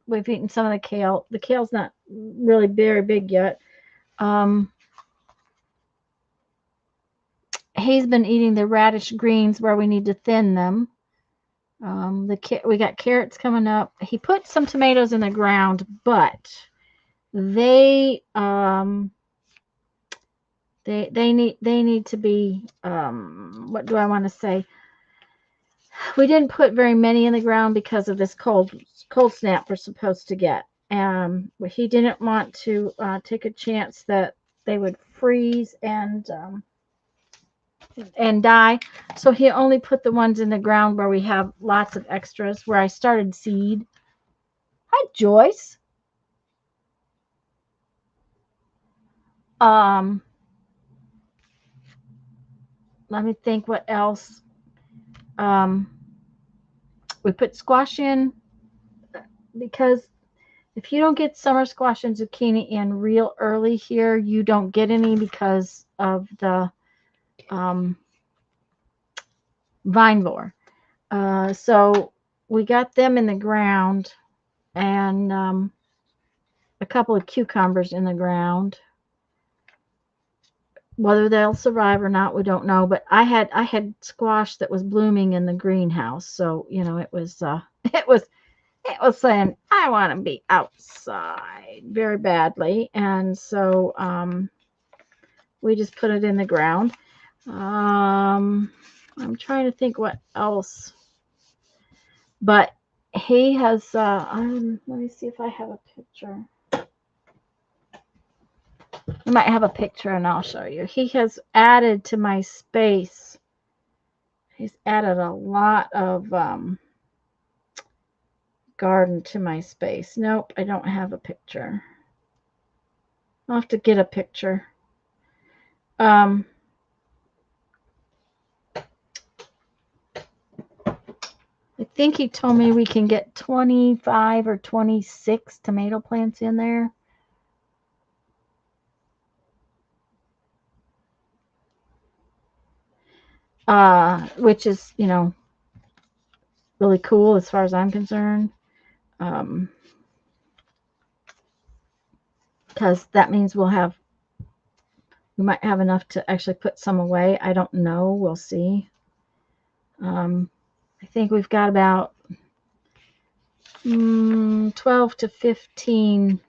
we've eaten some of the kale. The kale's not really very big yet. He's been eating the radish greens where we need to thin them. We got carrots coming up. He put some tomatoes in the ground, but they need to be what do I want to say? We didn't put very many in the ground because of this cold snap we're supposed to get. He didn't want to take a chance that they would freeze and die. So he only put the ones in the ground where we have lots of extras, where I started seed. Hi, Joyce. Let me think what else. We put squash in because if you don't get summer squash and zucchini in real early here, you don't get any because of the vine borer. So we got them in the ground, and a couple of cucumbers in the ground. Whether they'll survive or not, we don't know. But I had squash that was blooming in the greenhouse, so you know it was saying I want to be outside very badly, and so we just put it in the ground. I'm trying to think what else, but he has. Let me see if I have a picture. I might have a picture and I'll show you. He has added to my space. He's added a lot of garden to my space. Nope, I don't have a picture. I'll have to get a picture. I think he told me we can get 25 or 26 tomato plants in there. Which is, you know, really cool as far as I'm concerned. Because that means we might have enough to actually put some away. I don't know. We'll see. I think we've got about 12 to 15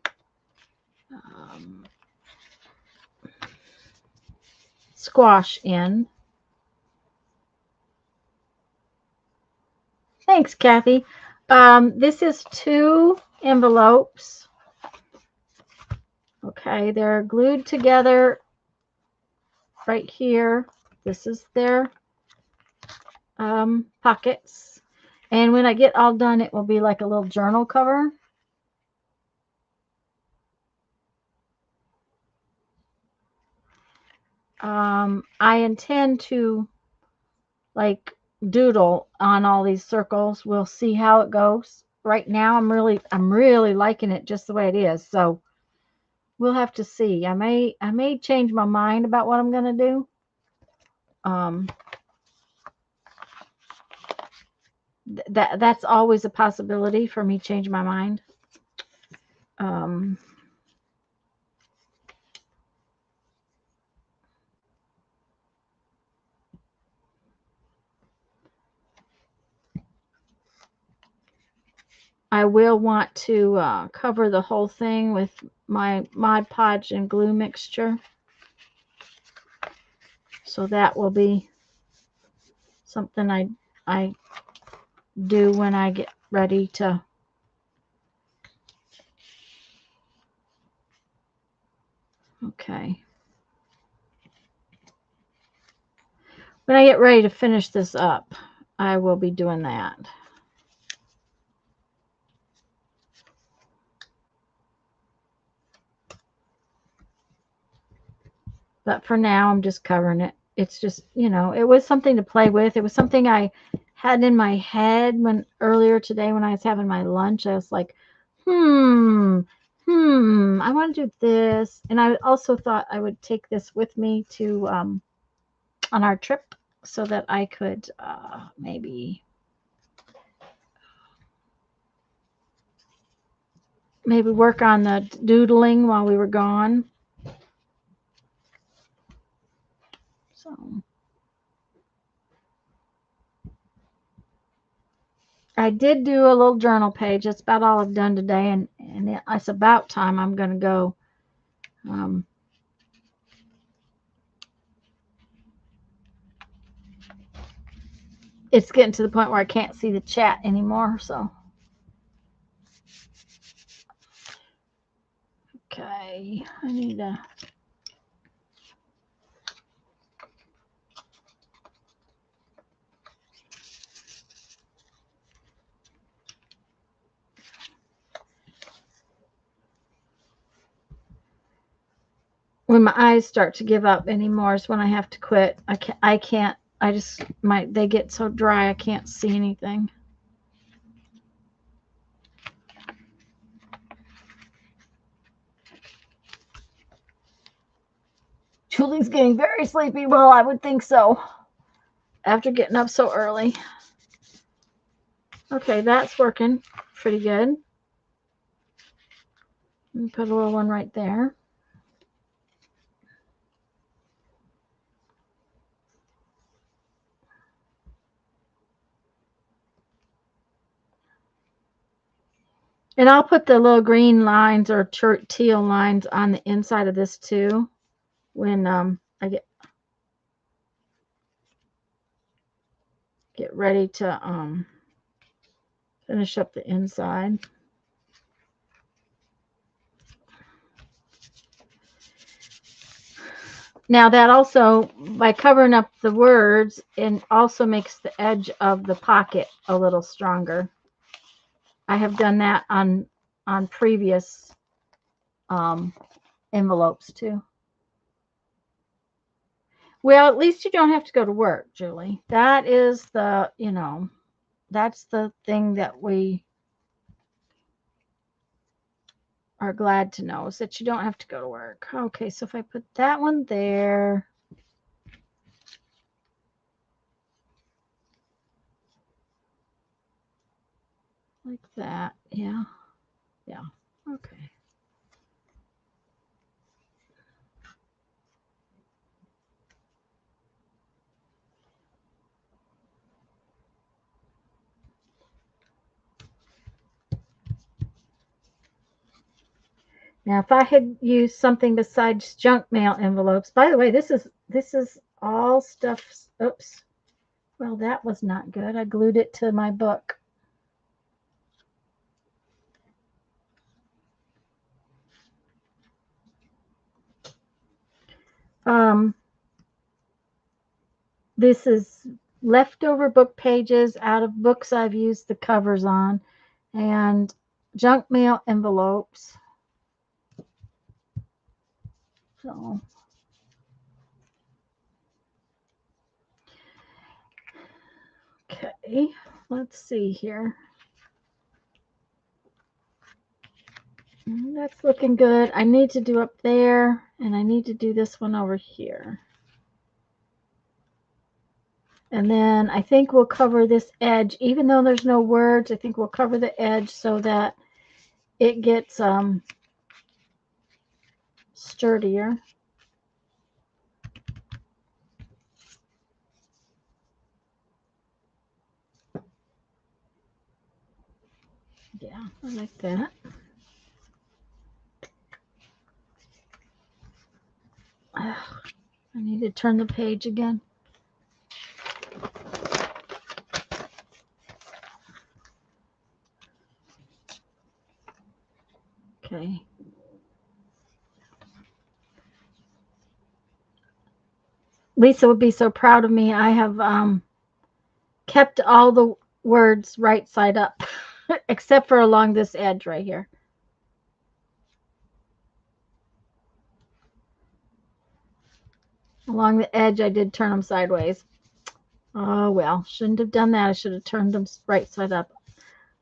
squash in. Thanks, Kathy. This is 2 envelopes. Okay, they're glued together right here. This is their pockets. And when I get all done, it will be like a little journal cover. I intend to like doodle on all these circles. We'll see how it goes. Right now, I'm really liking it just the way it is. So we'll have to see. I may change my mind about what I'm gonna do. That's always a possibility for me changing my mind. I will want to cover the whole thing with my Mod Podge and glue mixture. So that will be something I do when I get ready to Okay. When I get ready to finish this up, I will be doing that. But for now, I'm just covering it. It's just, you know, it was something to play with. It was something I had in my head when earlier today when I was having my lunch. I was like, I want to do this. And I also thought I would take this with me to on our trip so that I could maybe work on the doodling while we were gone. So I did do a little journal page. That's about all I've done today, and it's about time I'm going to go. It's getting to the point where I can't see the chat anymore. So, okay, I need to. When my eyes start to give up anymore is when I have to quit. I can't. I just they get so dry I can't see anything. Julie's getting very sleepy. Well, I would think so after getting up so early. Okay, that's working pretty good. Put a little one right there. And I'll put the little green lines or teal lines on the inside of this too when I get ready to finish up the inside. Now that also, by covering up the words, it also makes the edge of the pocket a little stronger. I have done that on previous envelopes too. Well, at least you don't have to go to work, Julie. That is the, you know, that's the thing that we are glad to know, is that you don't have to go to work. Okay, so if I put that one there. Like that, yeah. Yeah, okay. Now, if I had used something besides junk mail envelopes, by the way, this is all stuff. Oops. Well, that was not good. I glued it to my book. This is leftover book pages out of books I've used the covers on, and junk mail envelopes. So, okay, let's see here. That's looking good. I need to do up there, and I need to do this one over here. And then I think we'll cover this edge, even though there's no words. I think we'll cover the edge so that it gets sturdier. Yeah, I like that. Ugh, I need to turn the page again. Okay. Lisa would be so proud of me. I have kept all the words right side up, except for along this edge right here. Along the edge, I did turn them sideways. Oh, well, shouldn't have done that. I should have turned them right side up.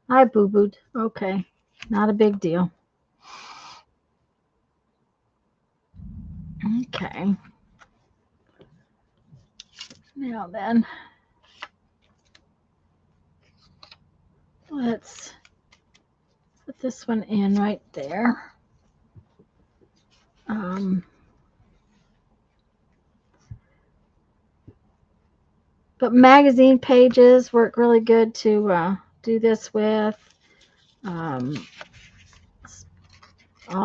I boo-booed. Okay, not a big deal. Okay. Now then, let's put this one in right there. But magazine pages work really good to do this with. All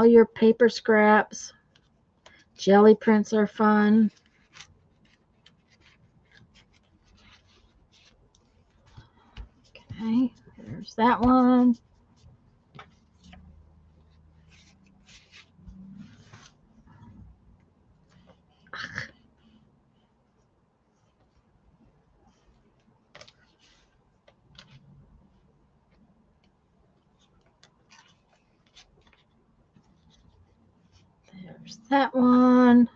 your paper scraps. Jelly prints are fun. Okay, there's that one. There's that one.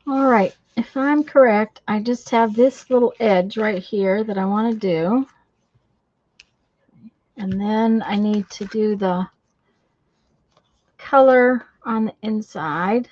All right, if I'm correct, I just have this little edge right here that I want to do. And then I need to do the color on the inside.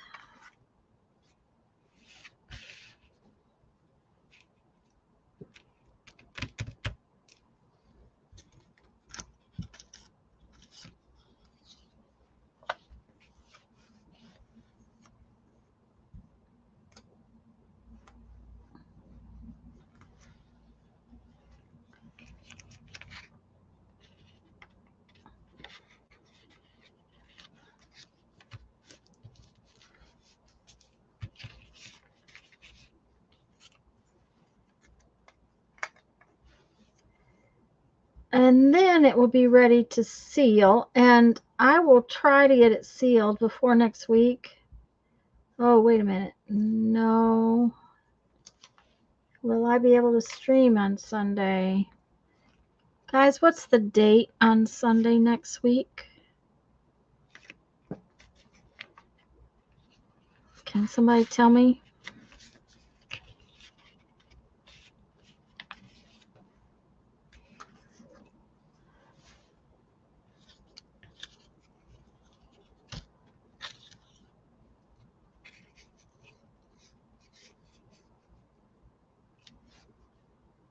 And then it will be ready to seal, and I will try to get it sealed before next week. Oh, wait a minute. No. Will I be able to stream on Sunday? Guys, what's the date on Sunday next week? Can somebody tell me?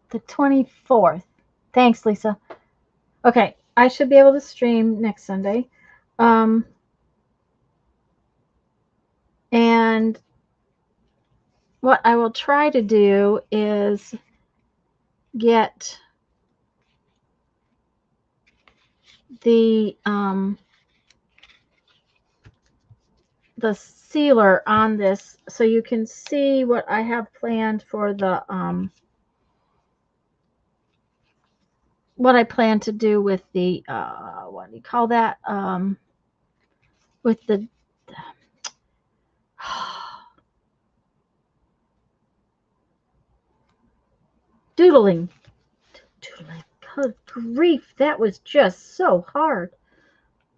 The 24th. Thanks, Lisa. Okay, I should be able to stream next Sunday. And what I will try to do is get the sealer on this so you can see what I have planned for the what I plan to do with the what do you call that, with the doodling. Good grief, that was just so hard.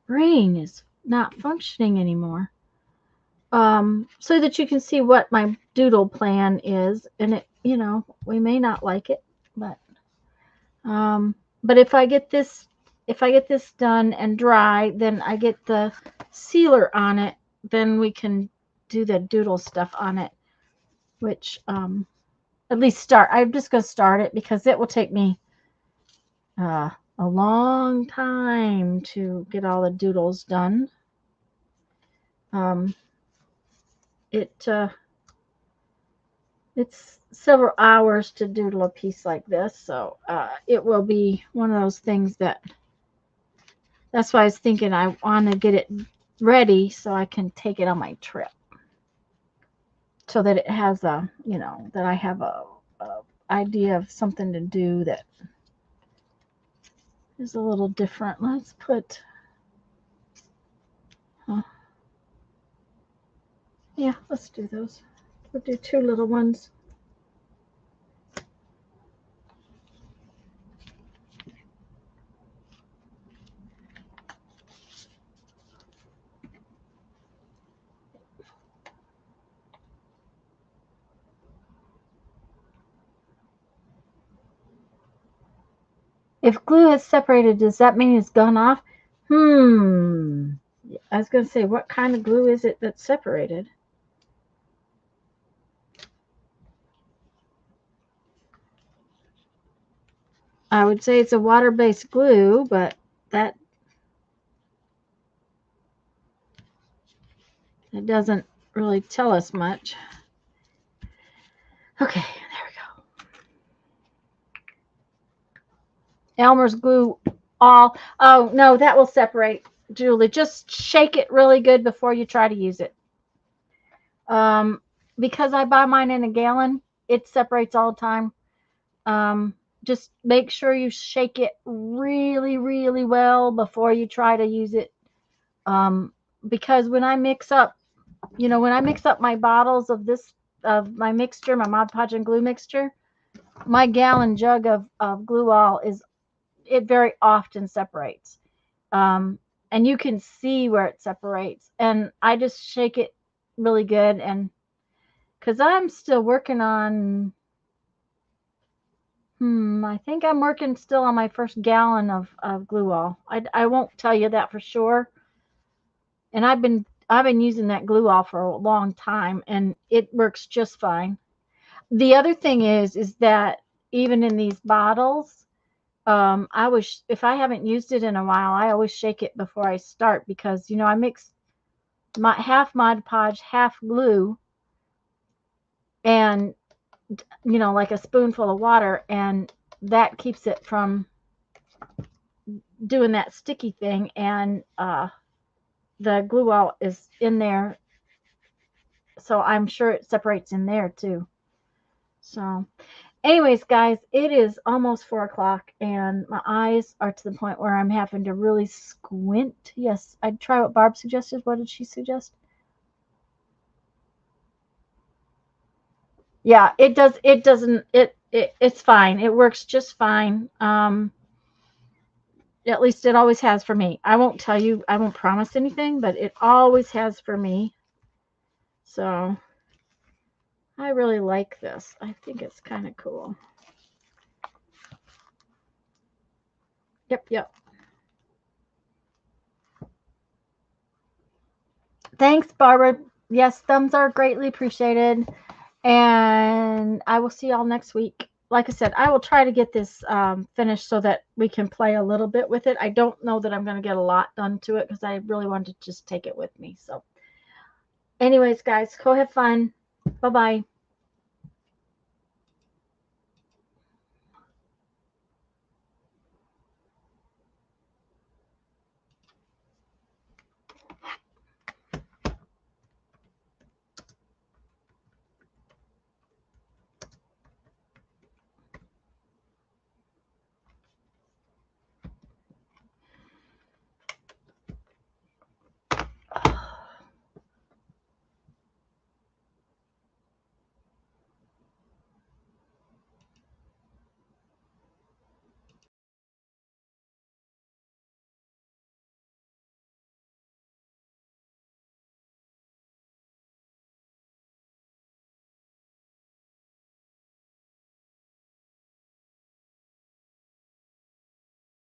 Brain is not functioning anymore. So that you can see what my doodle plan is, and it, you know, we may not like it, but if I get this done and dry, then I get the sealer on it, then we can do the doodle stuff on it, which at least start. I'm just going to start it because it will take me a long time to get all the doodles done. it's several hours to doodle a piece like this, so it will be one of those things that's why I was thinking I want to get it ready so I can take it on my trip, so that it has that I have a idea of something to do that is a little different. Let's put, yeah, let's do those. We'll do 2 little ones. If glue has separated, does that mean it's gone off? I was going to say, what kind of glue is it that's separated? I would say it's a water-based glue, but that it doesn't really tell us much. Okay, there we go. Elmer's glue all. Oh, no, that will separate, Julie. Just shake it really good before you try to use it. Because I buy mine in a gallon, it separates all the time. Just make sure you shake it really, really well before you try to use it. Because when I mix up my bottles of my mixture, my Mod Podge and glue mixture, my gallon jug of glue all it very often separates. And you can see where it separates. And I just shake it really good, and because I'm still working on, I think I'm working still on my first gallon of glue all. I won't tell you that for sure. And I've been using that glue all for a long time, and it works just fine. The other thing is that even in these bottles, if I haven't used it in a while, I always shake it before I start, because I mix my half Mod Podge, half glue, and like a spoonful of water, and that keeps it from doing that sticky thing, and the glue all is in there, so I'm sure it separates in there too. So anyways, guys, it is almost 4 o'clock, and my eyes are to the point where I'm having to really squint. Yes, I'd try what Barb suggested. What did she suggest? Yeah, it does. It doesn't. It's fine. It works just fine. At least it always has for me. I won't tell you. I won't promise anything, but it always has for me. So I really like this. I think it's kind of cool. Yep. Thanks, Barbara. Yes, thumbs are greatly appreciated. And I will see y'all next week. Like I said, I will try to get this finished so that we can play a little bit with it. I don't know that I'm going to get a lot done to it, because I really want to just take it with me. So anyways, guys, go have fun. Bye-bye.